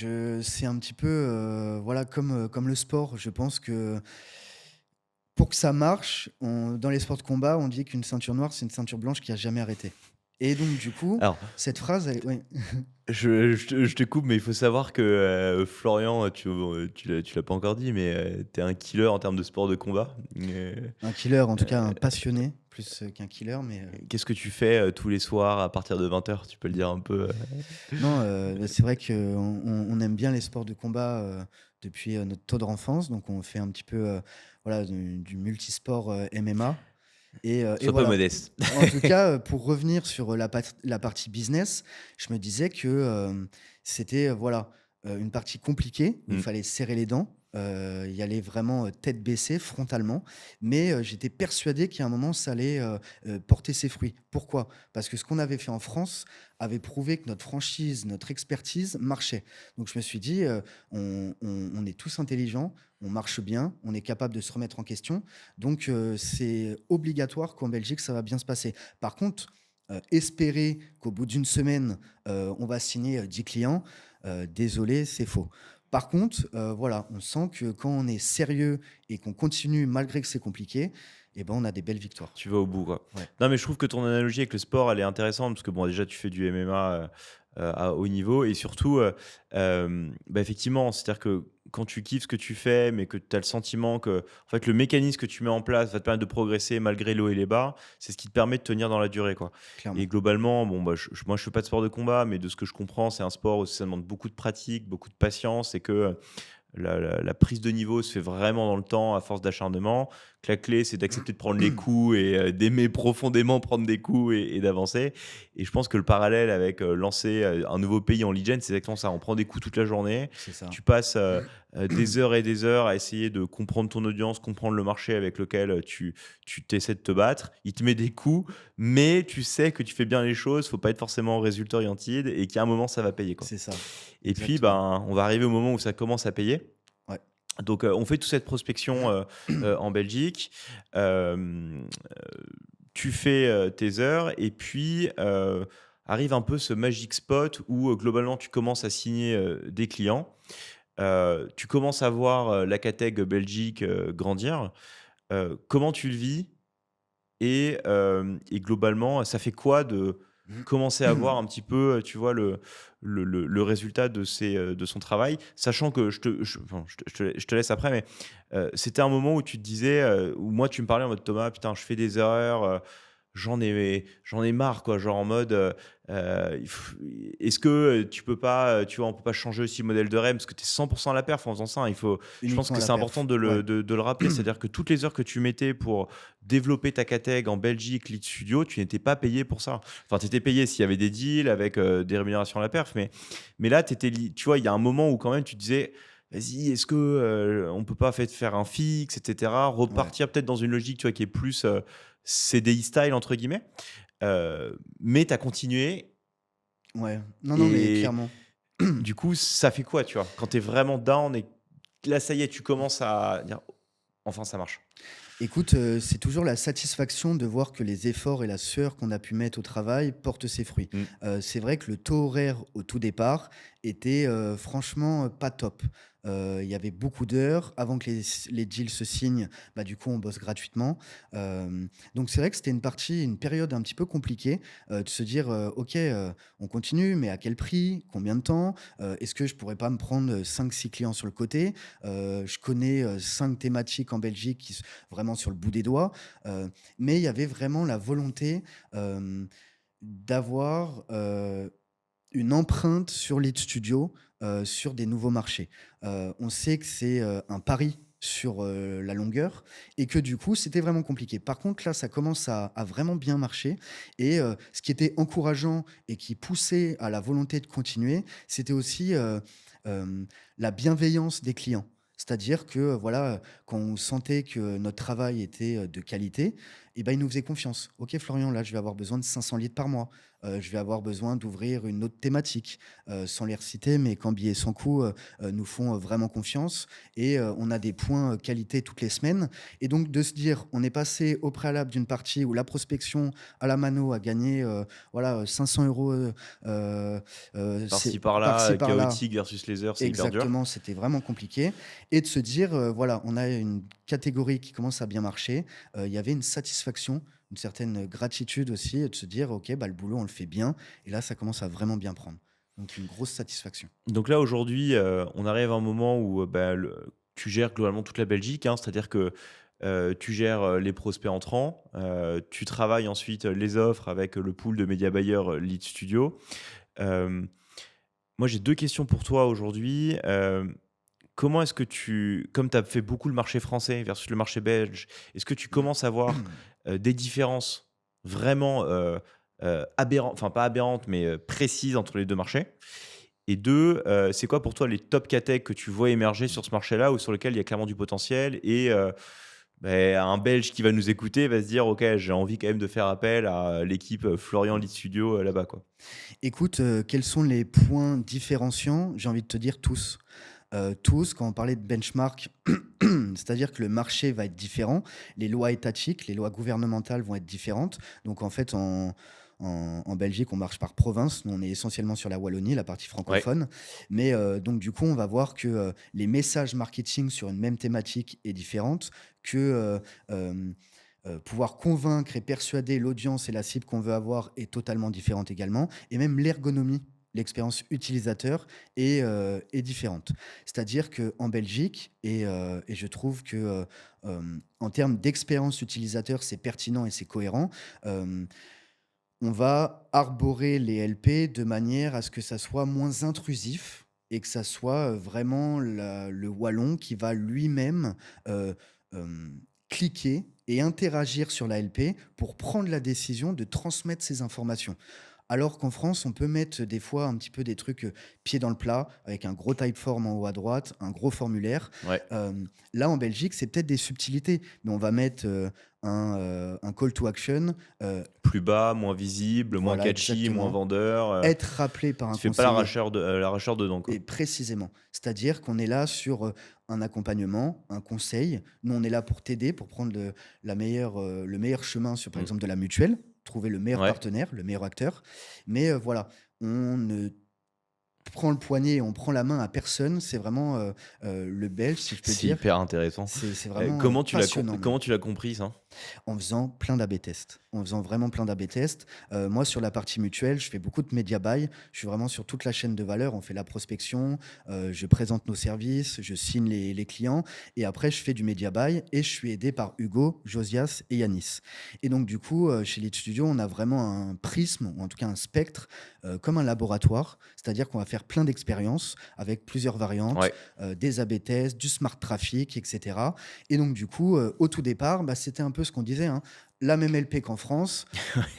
Speaker 2: c'est un petit peu, voilà, comme le sport. Je pense que pour que ça marche, dans les sports de combat, on dit qu'une ceinture noire, c'est une ceinture blanche qui a jamais arrêté. Et donc du coup,
Speaker 1: Alors,
Speaker 2: cette phrase, ouais,
Speaker 1: je te coupe, mais il faut savoir que, Florian, tu l'as pas encore dit, mais, tu es un killer en termes de sport de combat.
Speaker 2: un killer, en tout cas un passionné, plus, qu'un killer, mais
Speaker 1: Qu'est-ce que tu fais, tous les soirs à partir de 20h? Tu peux le dire un peu,
Speaker 2: non, bah, c'est vrai qu'on on aime bien les sports de combat, depuis, notre tendre enfance. Donc on fait un petit peu, voilà, du multisport, MMA et
Speaker 1: Sois pas
Speaker 2: voilà.
Speaker 1: modeste.
Speaker 2: En tout cas, pour revenir sur, la partie business, je me disais que, c'était, voilà, une partie compliquée où il
Speaker 1: Mmh.
Speaker 2: fallait serrer les dents, y aller vraiment, tête baissée, frontalement. Mais, j'étais persuadé qu'à un moment ça allait, porter ses fruits. Pourquoi? Parce que ce qu'on avait fait en France avait prouvé que notre franchise, notre expertise marchait. Donc je me suis dit, «On est tous intelligents, on marche bien, on est capable de se remettre en question. Donc, c'est obligatoire qu'en Belgique, ça va bien se passer. Par contre, espérer qu'au bout d'une semaine, on va signer, 10 clients, désolé, c'est faux. Par contre, voilà, on sent que quand on est sérieux et qu'on continue malgré que c'est compliqué, et ben, on a des belles victoires.
Speaker 1: Tu vas au bout, quoi.
Speaker 2: Ouais,
Speaker 1: Non, mais je trouve que ton analogie avec le sport, elle est intéressante parce que, bon, déjà, tu fais du MMA, à haut niveau et surtout, bah, effectivement, c'est-à-dire que quand tu kiffes ce que tu fais, mais que tu as le sentiment que, en fait, le mécanisme que tu mets en place va te permettre de progresser malgré les hauts et les bas, c'est ce qui te permet de tenir dans la durée, quoi. Et
Speaker 2: clairement.
Speaker 1: globalement, bon, bah, moi, je fais pas de sport de combat, mais de ce que je comprends, c'est un sport où ça demande beaucoup de pratique, beaucoup de patience et que, la prise de niveau se fait vraiment dans le temps à force d'acharnement, que la clé, c'est d'accepter de prendre les coups et d'aimer profondément prendre des coups et d'avancer. Et je pense que le parallèle avec lancer un nouveau pays en lead gen, c'est exactement ça. On prend des coups toute la journée,
Speaker 2: C'est ça.
Speaker 1: tu passes des heures et des heures à essayer de comprendre ton audience, comprendre le marché avec lequel tu t'essaies de te battre. Il te met des coups, mais tu sais que tu fais bien les choses, faut pas être forcément résultat oriented et qu'à un moment, ça va payer, quoi.
Speaker 2: C'est ça,
Speaker 1: Et puis,
Speaker 2: exactement.
Speaker 1: ben, on va arriver au moment où ça commence à payer.
Speaker 2: Ouais.
Speaker 1: Donc, on fait toute cette prospection en Belgique. Euh, Tu fais tes heures et puis arrive un peu ce magic spot où globalement tu commences à signer des clients. Tu commences à voir la categ Belgique grandir. Comment tu le vis et globalement, ça fait quoi de commencer à voir un petit peu, tu vois, le résultat de son travail? Sachant que enfin, je te laisse après, mais c'était un moment où tu te disais, où moi tu me parlais en mode: «Thomas, putain, je fais des erreurs, j'en ai marre, quoi». Genre en mode, il f est-ce que, tu peux pas, tu vois, on peut pas changer aussi le modèle de REM? Parce que tu es 100 à la perf en faisant ça, hein. Je pense
Speaker 2: Uniquement
Speaker 1: que
Speaker 2: à la
Speaker 1: c'est important
Speaker 2: perf.
Speaker 1: de
Speaker 2: Ouais.
Speaker 1: le rappeler. C'est-à-dire que toutes les heures que tu mettais pour développer ta categ en Belgique, Lead Studio, tu n'étais pas payé pour ça. Enfin, tu étais payé s'il y avait des deals avec des rémunérations à la perf, mais là, tu vois, il y a un moment où quand même tu disais, vas-y, est-ce que on peut pas faire un fixe, etc.
Speaker 2: Ouais.
Speaker 1: Repartir peut-être dans une logique, tu vois, qui est plus CDI style, entre guillemets. Mais tu as continué
Speaker 2: Ouais. Non, non, mais
Speaker 1: et
Speaker 2: clairement.
Speaker 1: du coup, ça fait quoi, tu vois, quand tu es vraiment down et là, ça y est, tu commences à dire, enfin, ça marche.
Speaker 2: Écoute, c'est toujours la satisfaction de voir que les efforts et la sueur qu'on a pu mettre au travail portent ses fruits.
Speaker 1: Mm.
Speaker 2: C'est vrai que le taux horaire au tout départ était, franchement, pas top. Il y avait beaucoup d'heures avant que les deals se signent, bah, du coup, on bosse gratuitement. Donc c'est vrai que c'était une période un petit peu compliquée, de se dire, «OK, on continue, mais à quel prix? Combien de temps? Est-ce que je pourrais pas me prendre 5-6 clients sur le côté?» Je connais, 5 thématiques en Belgique qui vraiment sur le bout des doigts. Mais il y avait vraiment la volonté d'avoir une empreinte sur Lead Studio, sur des nouveaux marchés. On sait que c'est un pari sur la longueur et que du coup, c'était vraiment compliqué. Par contre, là, ça commence à vraiment bien marcher. Et ce qui était encourageant et qui poussait à la volonté de continuer, c'était aussi la bienveillance des clients. C'est-à-dire que voilà, quand on sentait que notre travail était de qualité, et ben, ils nous faisaient confiance. Ok, Florian, là, je vais avoir besoin de 500 litres par mois. Je vais avoir besoin d'ouvrir une autre thématique, sans les reciter, mais quand Billets sans coût nous font vraiment confiance. Et on a des points qualité toutes les semaines. Et donc, de se dire, on est passé au préalable d'une partie où la prospection à la mano a gagné voilà, 500 euros
Speaker 1: Par-ci
Speaker 2: par-ci
Speaker 1: par-là,
Speaker 2: par-là.
Speaker 1: chaotique versus les heures, c'est hyper dur.
Speaker 2: Exactement, c'était vraiment compliqué. Et de se dire, voilà, on a une catégorie qui commence à bien marcher. Il y avait une satisfaction, une certaine gratitude aussi, de se dire, ok, bah, le boulot, on le fait bien. Et là, ça commence à vraiment bien prendre. Donc, une grosse satisfaction.
Speaker 1: Donc là, aujourd'hui, on arrive à un moment où bah, tu gères globalement toute la Belgique, hein. C'est-à-dire que tu gères les prospects entrants, tu travailles ensuite les offres avec le pool de média buyers Lead Studio. Euh, Moi, j'ai deux questions pour toi aujourd'hui. Comment est-ce que comme tu as fait beaucoup le marché français versus le marché belge, est-ce que tu commences à voir des différences vraiment aberrantes, enfin pas aberrantes, mais précises entre les deux marchés? Et deux, c'est quoi pour toi les top categories que tu vois émerger sur ce marché-là ou sur lequel il y a clairement du potentiel? Et un Belge qui va nous écouter va se dire: «OK, j'ai envie quand même de faire appel à l'équipe Florian Lead Studio là-bas, quoi».
Speaker 2: Écoute, quels sont les points différenciants? J'ai envie de te dire tous. Tous, quand on parlait de benchmark, c'est-à-dire que le marché va être différent, les lois étatiques, les lois gouvernementales vont être différentes. Donc en fait, en Belgique, on marche par province. Nous, on est essentiellement sur la Wallonie, la partie
Speaker 1: Ouais.
Speaker 2: francophone. Mais donc du coup, on va voir que les messages marketing sur une même thématique est différente, que pouvoir convaincre et persuader l'audience et la cible qu'on veut avoir est totalement différente également. Et même l'ergonomie, l'expérience utilisateur est différente. C'est-à-dire qu'en Belgique, et je trouve que en termes d'expérience utilisateur, c'est pertinent et c'est cohérent, euh, on va arborer les LP de manière à ce que ça soit moins intrusif et que ça soit vraiment le Wallon qui va lui-même euh, euh, cliquer et interagir sur la LP pour prendre la décision de transmettre ces informations. Alors qu'en France, on peut mettre des fois un petit peu des trucs pieds dans le plat, avec un gros typeform en haut à droite, un gros formulaire.
Speaker 1: Ouais.
Speaker 2: Euh, Là, en Belgique, c'est peut-être des subtilités, mais on va mettre un call to action, euh,
Speaker 1: Plus bas, moins visible, moins
Speaker 2: voilà,
Speaker 1: catchy, moins
Speaker 2: exactement,
Speaker 1: vendeur.
Speaker 2: être rappelé par un
Speaker 1: Tu fais pas
Speaker 2: conseiller.
Speaker 1: l'arracheur dedans, quoi.
Speaker 2: Et précisément. C'est-à-dire qu'on est là sur un accompagnement, un conseil. Nous, on est là pour t'aider, pour prendre le meilleur chemin sur, par
Speaker 1: Mm.
Speaker 2: exemple, de la mutuelle, trouver le meilleur
Speaker 1: Ouais.
Speaker 2: partenaire, le meilleur acteur. Mais voilà, on ne prend le poignet, on prend la main à personne. C'est vraiment le belge, si je peux
Speaker 1: C'est
Speaker 2: dire.
Speaker 1: hyper intéressant.
Speaker 2: C'est vraiment
Speaker 1: Comment
Speaker 2: passionnant même.
Speaker 1: tu l'as compris, ça?
Speaker 2: En faisant plein d'A/B tests. En faisant vraiment plein d'A/B tests. Moi, sur la partie mutuelle, je fais beaucoup de média buy. Je suis vraiment sur toute la chaîne de valeur. On fait la prospection, je présente nos services, je signe les clients. Et après, je fais du média buy et je suis aidé par Hugo, Josias et Yanis. Et donc, du coup, chez Lead Studio, on a vraiment un prisme, ou en tout cas un spectre, comme un laboratoire. C'est-à-dire qu'on va faire plein d'expériences avec plusieurs variantes,
Speaker 1: Ouais.
Speaker 2: des A/B tests, du smart traffic, etc. Et donc, du coup, au tout départ, bah, c'était un peu ce qu'on disait, hein, la même LP qu'en France.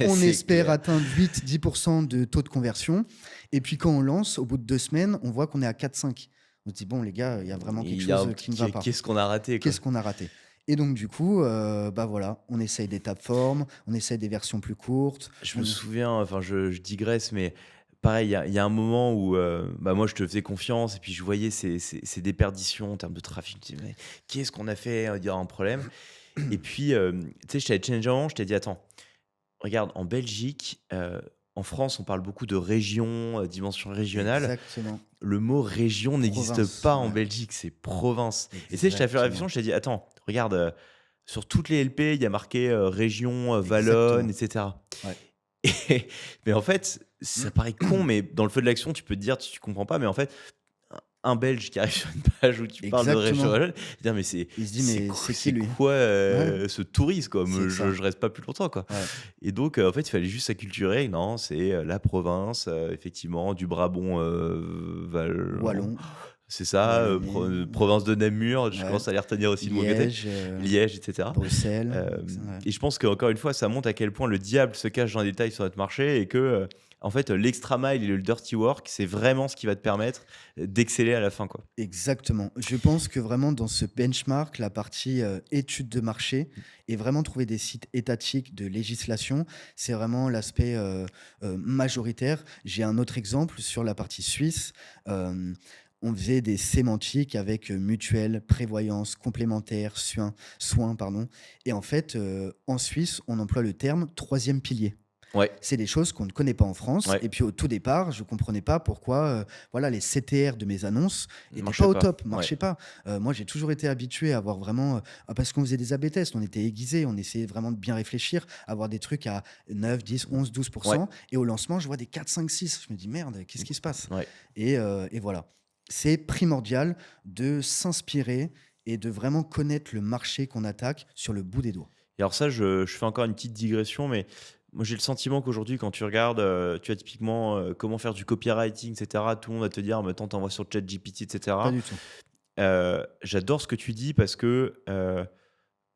Speaker 2: On
Speaker 1: C'est
Speaker 2: espère
Speaker 1: clair.
Speaker 2: atteindre 8-10% de taux de conversion. Et puis, quand on lance, au bout de 2 semaines, on voit qu'on est à 4-5. On se dit, bon, les gars, il y a vraiment quelque
Speaker 1: Il y a
Speaker 2: chose qui ne va pas.
Speaker 1: Qu'est-ce qu'on a raté, quoi?
Speaker 2: Qu'est-ce qu'on a raté? Et donc, du coup, bah voilà, on essaye des tab forms, on essaye des versions plus courtes.
Speaker 1: Je me souviens, enfin, je digresse, mais pareil, il y a un moment où bah, moi, je te faisais confiance et puis je voyais ces déperditions en termes de trafic. Je me disais, mais qu'est-ce qu'on a fait? Il y a un problème. Et puis, tu sais, je t'avais challengé un moment, je t'ai dit, attends, regarde, en Belgique, en France, on parle beaucoup de région, dimension régionale.
Speaker 2: Exactement.
Speaker 1: Le mot région n'existe
Speaker 2: Province,
Speaker 1: pas en
Speaker 2: ouais,
Speaker 1: Belgique, c'est province. Et tu sais, je t'ai fait la réflexion,
Speaker 2: exactement.
Speaker 1: je t'ai dit, attends, regarde, sur toutes les LP, il y a marqué région, Wallonne,
Speaker 2: Exactement.
Speaker 1: etc.
Speaker 2: Ouais.
Speaker 1: Et- mais en fait, ça paraît con, mais dans le feu de l'action, tu peux te dire, tu comprends pas, mais en fait, un Belge qui arrive sur une page où tu parles de région
Speaker 2: Exactement.
Speaker 1: Wallonne, il va dire, mais
Speaker 2: Il se dit, mais c'est qui
Speaker 1: c'est
Speaker 2: lui?
Speaker 1: quoi
Speaker 2: Ouais,
Speaker 1: ce tourisme, quoi?
Speaker 2: c'est ça.
Speaker 1: Je reste pas plus longtemps, quoi.
Speaker 2: Ouais.
Speaker 1: Et donc, en fait, il fallait juste s'acculturer. Non, c'est la province, effectivement, du Brabant Wallon.
Speaker 2: Wallon,
Speaker 1: C'est ça,
Speaker 2: Wallonie,
Speaker 1: province de Namur, je
Speaker 2: ouais.
Speaker 1: commence à les retenir aussi de mon côté.
Speaker 2: Liège,
Speaker 1: Liège, etc.
Speaker 2: Bruxelles. Ouais.
Speaker 1: Et je pense qu'encore une fois, ça montre à quel point le diable se cache dans les détails sur notre marché et que, en fait, l'extra mile et le dirty work, c'est vraiment ce qui va te permettre d'exceller à la fin, quoi.
Speaker 2: Exactement. Je pense que vraiment dans ce benchmark, la partie étude de marché et vraiment trouver des sites étatiques de législation, c'est vraiment l'aspect majoritaire. J'ai un autre exemple sur la partie suisse. Euh, on faisait des sémantiques avec mutuelle, prévoyance, complémentaire, soins, pardon. Et en fait, en Suisse, on emploie le terme troisième pilier.
Speaker 1: Ouais,
Speaker 2: C'est des choses qu'on ne connaît pas en France.
Speaker 1: ouais,
Speaker 2: Et puis au tout départ, je ne comprenais pas pourquoi voilà, les CTR de mes annonces n'étaient pas
Speaker 1: marchait
Speaker 2: au
Speaker 1: pas.
Speaker 2: top,
Speaker 1: Ouais,
Speaker 2: marchaient pas. Moi, j'ai toujours été habitué à avoir vraiment... parce qu'on faisait des A/B tests, on était aiguisés, on essayait vraiment de bien réfléchir, avoir des trucs à 9, 10, 11,
Speaker 1: ouais,
Speaker 2: 12%. Et au lancement, je vois des 4, 5, 6. Je me dis, merde, qu'est-ce qui se passe?
Speaker 1: ouais.
Speaker 2: Et voilà. C'est primordial de s'inspirer et de vraiment connaître le marché qu'on attaque sur le bout des doigts.
Speaker 1: Et alors ça, je fais encore une petite digression, mais moi j'ai le sentiment qu'aujourd'hui, quand tu regardes, tu vois typiquement comment faire du copywriting, etc., tout le monde va te dire, mais attends, t'envoies sur ChatGPT,
Speaker 2: Pas
Speaker 1: etc.
Speaker 2: du tout.
Speaker 1: J'adore ce que tu dis parce que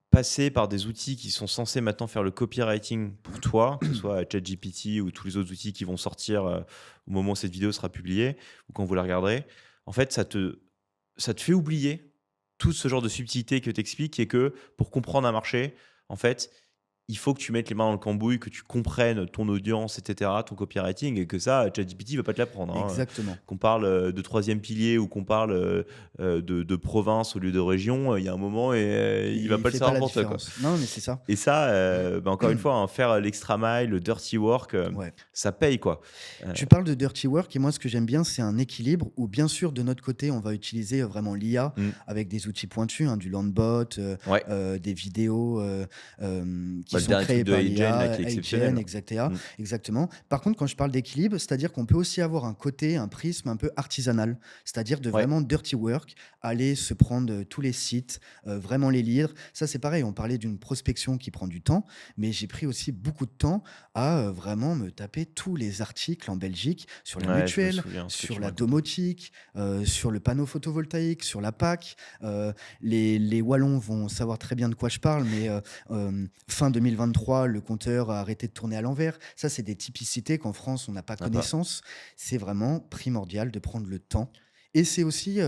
Speaker 1: passer par des outils qui sont censés maintenant faire le copywriting pour toi, que ce soit ChatGPT ou tous les autres outils qui vont sortir au moment où cette vidéo sera publiée ou quand vous la regarderez, en fait, ça te fait oublier tout ce genre de subtilité que tu expliques et que pour comprendre un marché, en fait, il faut que tu mettes les mains dans le cambouis, que tu comprennes ton audience, etc., ton copywriting, et que ça, ChatGPT ne va pas te l'apprendre, hein.
Speaker 2: Exactement.
Speaker 1: Qu'on parle de troisième pilier ou qu'on parle de province au lieu de région, il y a un moment et il va
Speaker 2: Il
Speaker 1: pas le
Speaker 2: fait pas
Speaker 1: savoir
Speaker 2: la
Speaker 1: pour toi, quoi.
Speaker 2: différence. Non, mais c'est ça.
Speaker 1: Et ça, bah, encore une fois, hein, faire l'extra mile, le dirty work,
Speaker 2: Ouais.
Speaker 1: ça paye, quoi.
Speaker 2: Tu parles de dirty work et moi, ce que j'aime bien, c'est un équilibre où, bien sûr, de notre côté, on va utiliser vraiment l'IA
Speaker 1: Mm.
Speaker 2: avec des outils pointus, hein, du Landbot,
Speaker 1: Ouais.
Speaker 2: des vidéos qui qui
Speaker 1: Le
Speaker 2: sont
Speaker 1: dernier truc
Speaker 2: créés
Speaker 1: de
Speaker 2: par
Speaker 1: Agen là
Speaker 2: l'IA,
Speaker 1: qui est exceptionnel,
Speaker 2: Agen,
Speaker 1: hein.
Speaker 2: etc.
Speaker 1: Mmh.
Speaker 2: Exactement. Par contre, quand je parle d'équilibre, c'est-à-dire qu'on peut aussi avoir un côté, un prisme un peu artisanal, c'est-à-dire de
Speaker 1: Ouais.
Speaker 2: vraiment dirty work, aller se prendre tous les sites, vraiment les lire. Ça, c'est pareil, on parlait d'une prospection qui prend du temps, mais j'ai pris aussi beaucoup de temps à vraiment me taper tous les articles en Belgique sur la
Speaker 1: Ouais, je me
Speaker 2: mutuelle,
Speaker 1: souviens ce que
Speaker 2: sur
Speaker 1: tu me
Speaker 2: la
Speaker 1: racontais.
Speaker 2: domotique, sur le panneau photovoltaïque, sur la PAC. Les Wallons vont savoir très bien de quoi je parle, mais fin 2023, le compteur a arrêté de tourner à l'envers. Ça, c'est des typicités qu'en France, on n'a pas
Speaker 1: Ah pas.
Speaker 2: connaissance. C'est vraiment primordial de prendre le temps. Et c'est aussi,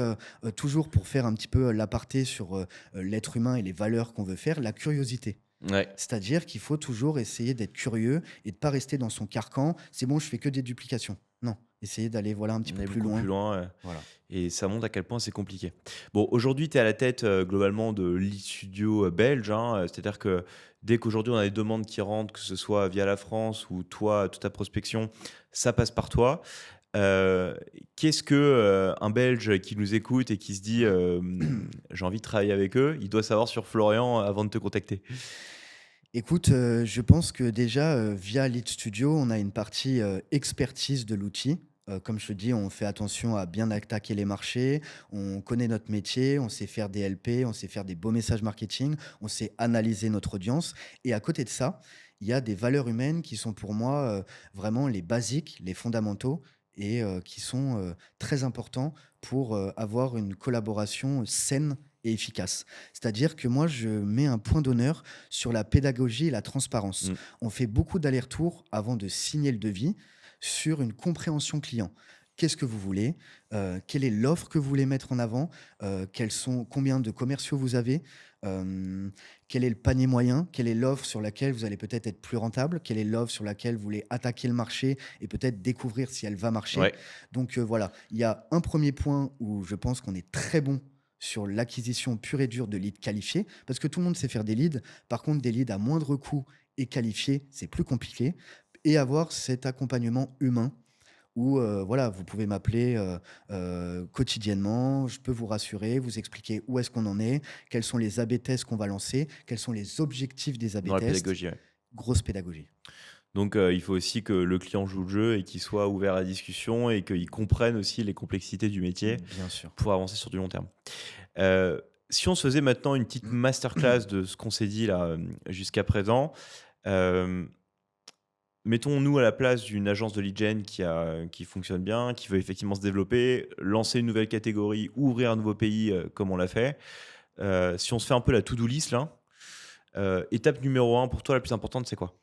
Speaker 2: toujours pour faire un petit peu l'aparté sur l'être humain et les valeurs qu'on veut faire, la curiosité.
Speaker 1: Ouais,
Speaker 2: C'est-à-dire qu'il faut toujours essayer d'être curieux et de pas rester dans son carcan. C'est bon, je fais que des duplications. Non, essayer d'aller voilà un petit
Speaker 1: on
Speaker 2: peu
Speaker 1: est
Speaker 2: plus
Speaker 1: beaucoup plus
Speaker 2: loin.
Speaker 1: loin,
Speaker 2: Voilà.
Speaker 1: et ça montre à quel point c'est compliqué. Bon, aujourd'hui, tu es à la tête, globalement de lead studio, belge, hein, c'est-à-dire que dès qu'aujourd'hui on a des demandes qui rentrent, que ce soit via la France ou toi, toute ta prospection, ça passe par toi. Heu, qu'est-ce que, un Belge qui nous écoute et qui se dit, «J'ai envie de travailler avec eux», il doit savoir sur Florian avant de te contacter?
Speaker 2: Écoute, je pense que déjà, via Lead Studio, on a une partie, expertise de l'outil. Comme je te dis, on fait attention à bien attaquer les marchés, on connaît notre métier, on sait faire des LP, on sait faire des beaux messages marketing, on sait analyser notre audience et à côté de ça, il y a des valeurs humaines qui sont pour moi, vraiment les basiques, les fondamentaux et qui sont, très importants pour, avoir une collaboration saine et efficace. C'est-à-dire que moi, je mets un point d'honneur sur la pédagogie et la transparence.
Speaker 1: Mmh.
Speaker 2: On fait beaucoup d'allers-retours avant de signer le devis sur une compréhension client. Qu'est-ce que vous voulez? Quelle est l'offre que vous voulez mettre en avant? Combien de commerciaux vous avez? Quel est le panier moyen? Quelle est l'offre sur laquelle vous allez peut-être être plus rentable? Quelle est l'offre sur laquelle vous voulez attaquer le marché et peut-être découvrir si elle va marcher?
Speaker 1: Ouais,
Speaker 2: Donc voilà, il y a un premier point où je pense qu'on est très bon sur l'acquisition pure et dure de leads qualifiés, parce que tout le monde sait faire des leads. Par contre, des leads à moindre coût et qualifiés, c'est plus compliqué. Et avoir cet accompagnement humain où voilà, vous pouvez m'appeler quotidiennement, je peux vous rassurer, vous expliquer où est-ce qu'on en est, quels sont les A/B tests qu'on va lancer, quels sont les objectifs des A/B
Speaker 1: dans la
Speaker 2: tests.
Speaker 1: pédagogie, ouais.
Speaker 2: Grosse pédagogie.
Speaker 1: Donc, il faut aussi que le client joue le jeu et qu'il soit ouvert à la discussion et qu'il comprenne aussi les complexités du métier
Speaker 2: Bien sûr.
Speaker 1: pour avancer sur du long terme. Heu, si on se faisait maintenant une petite masterclass de ce qu'on s'est dit là, jusqu'à présent, hem, mettons-nous à la place d'une agence de lead gen qui fonctionne bien, qui veut effectivement se développer, lancer une nouvelle catégorie, ouvrir un nouveau pays, comme on l'a fait. Si on se fait un peu la to-do list là, étape numéro un pour toi la plus importante, c'est quoi?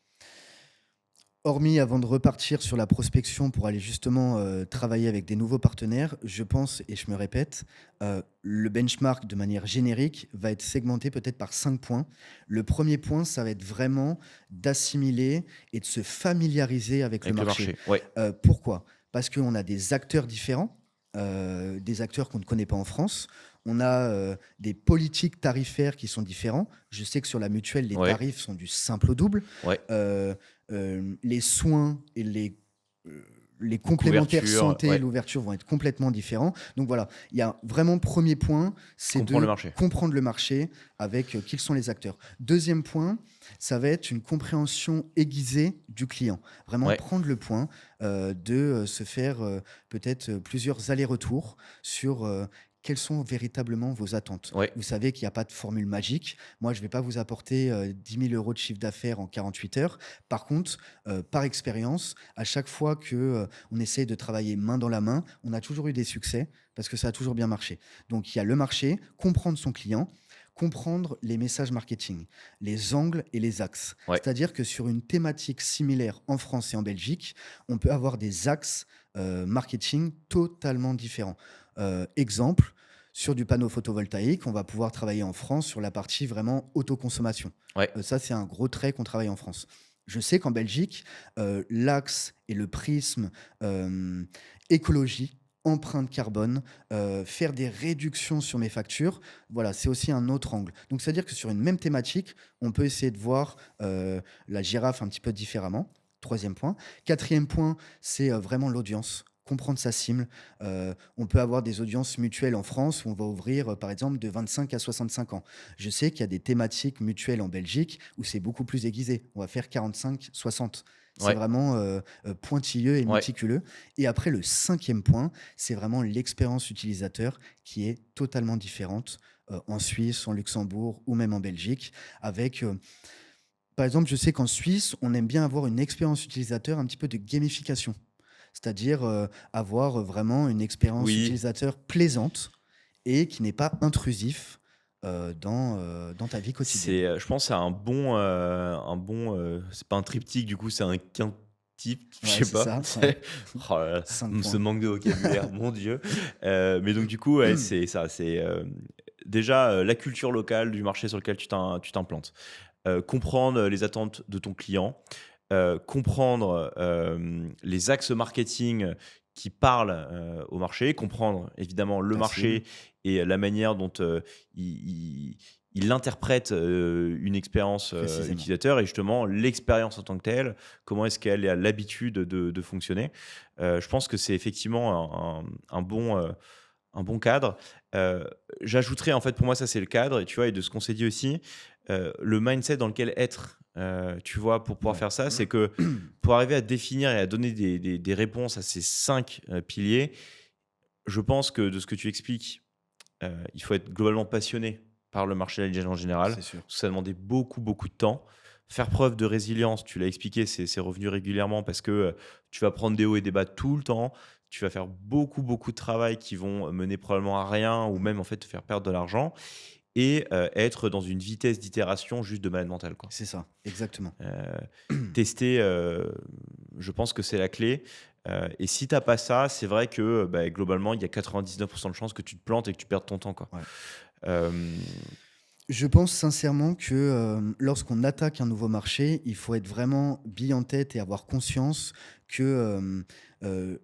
Speaker 2: Hormis avant de repartir sur la prospection pour aller justement, travailler avec des nouveaux partenaires, je pense et je me répète, le benchmark de manière générique va être segmenté peut-être par 5 points. Le premier point, ça va être vraiment d'assimiler et de se familiariser avec le
Speaker 1: Avec le
Speaker 2: marché.
Speaker 1: marché? Ouais,
Speaker 2: Pourquoi? Parce qu'on a des acteurs différents, des acteurs qu'on ne connaît pas en France. On a, des politiques tarifaires qui sont différents. Je sais que sur la mutuelle, les
Speaker 1: ouais,
Speaker 2: tarifs sont du simple au double.
Speaker 1: ouais.
Speaker 2: Les soins et heu, les complémentaires
Speaker 1: Couverture,
Speaker 2: santé,
Speaker 1: ouais.
Speaker 2: l'ouverture vont être complètement différents. Donc voilà, il y a vraiment premier point, c'est
Speaker 1: Comprendre le
Speaker 2: de
Speaker 1: marché.
Speaker 2: comprendre le marché avec, qui sont les acteurs. Deuxième point, ça va être une compréhension aiguisée du client. Vraiment
Speaker 1: Ouais,
Speaker 2: prendre le point, se faire, peut-être, plusieurs allers-retours sur, quelles sont véritablement vos attentes.
Speaker 1: ouais,
Speaker 2: Vous savez qu'il y a pas de formule magique. Moi, je vais pas vous apporter, 10 000 € de chiffre d'affaires en 48 heures. Par contre, par expérience, à chaque fois que, on essaye de travailler main dans la main, on a toujours eu des succès parce que ça a toujours bien marché. Donc il y a le marché, comprendre son client, comprendre les messages marketing, les angles et les axes.
Speaker 1: ouais.
Speaker 2: C'est-à-dire que sur une thématique similaire en France et en Belgique, on peut avoir des axes, marketing totalement différents. Exemple, sur du panneau photovoltaïque, on va pouvoir travailler en France sur la partie vraiment autoconsommation.
Speaker 1: Ouais,
Speaker 2: Ça, c'est un gros trait qu'on travaille en France. Je sais qu'en Belgique, l'axe et le prisme, écologie, empreinte carbone, faire des réductions sur mes factures, voilà, c'est aussi un autre angle. Donc c'est-à-dire que sur une même thématique, on peut essayer de voir, la girafe un petit peu différemment. Troisième point. Quatrième point, c'est, vraiment l'audience. comprendre sa cible. On peut avoir des audiences mutuelles en France où on va ouvrir, par exemple, de 25 à 65 ans. Je sais qu'il y a des thématiques mutuelles en Belgique où c'est beaucoup plus aiguisé. On va faire 45-60. C'est
Speaker 1: Ouais,
Speaker 2: vraiment pointilleux et
Speaker 1: ouais.
Speaker 2: méticuleux. Et après, le cinquième point, c'est vraiment l'expérience utilisateur qui est totalement différente en Suisse, en Luxembourg ou même en Belgique. Avec, par exemple, je sais qu'en Suisse, on aime bien avoir une expérience utilisateur un petit peu de gamification. C'est-à-dire avoir vraiment une expérience
Speaker 1: Oui,
Speaker 2: utilisateur plaisante et qui n'est pas intrusif dans ta vie quotidienne.
Speaker 1: je pense, c'est c'est pas un triptyque, du coup, c'est un quintype, je
Speaker 2: Ouais,
Speaker 1: sais
Speaker 2: c'est
Speaker 1: pas.
Speaker 2: ça, ouais.
Speaker 1: Oh là là,
Speaker 2: 5
Speaker 1: ce
Speaker 2: points.
Speaker 1: manque de vocabulaire, mon Dieu. Mais donc, du coup, ouais, c'est ça. C'est déjà la culture locale du marché sur lequel tu t'implantes. Comprendre les attentes de ton client, comprendre les axes marketing qui parlent au marché, comprendre évidemment le
Speaker 2: Ta cible,
Speaker 1: marché et la manière dont il interprète une expérience
Speaker 2: précisément.
Speaker 1: utilisateur et justement l'expérience en tant que telle, comment est-ce qu'elle a l'habitude de fonctionner. Je pense que c'est effectivement un bon cadre. J'ajouterais, en fait, pour moi, ça, c'est le cadre, et tu vois, et de ce qu'on s'est dit aussi, le mindset dans lequel être, tu vois, pour pouvoir
Speaker 2: Ouais.
Speaker 1: faire ça, c'est que pour arriver à définir et à donner des réponses à ces 5 piliers, je pense que de ce que tu expliques, il faut être globalement passionné par le marché de la l'hygiène en général.
Speaker 2: C'est sûr.
Speaker 1: Ça demandait beaucoup, beaucoup de temps. Faire preuve de résilience, tu l'as expliqué, c'est revenu régulièrement parce que tu vas prendre des hauts et des bas tout le temps. Tu vas faire beaucoup, beaucoup de travail qui vont mener probablement à rien ou même en fait te faire perdre de l'argent et être dans une vitesse d'itération juste de malade mental, quoi.
Speaker 2: C'est ça, exactement.
Speaker 1: Tester, je pense que c'est la clé. Et si tu as pas ça, c'est vrai que bah, globalement, il y a 99% de chances que tu te plantes et que tu perdes ton temps, quoi.
Speaker 2: Ouais.
Speaker 1: Euh,
Speaker 2: Je pense sincèrement que lorsqu'on attaque un nouveau marché, il faut être vraiment bille en tête et avoir conscience que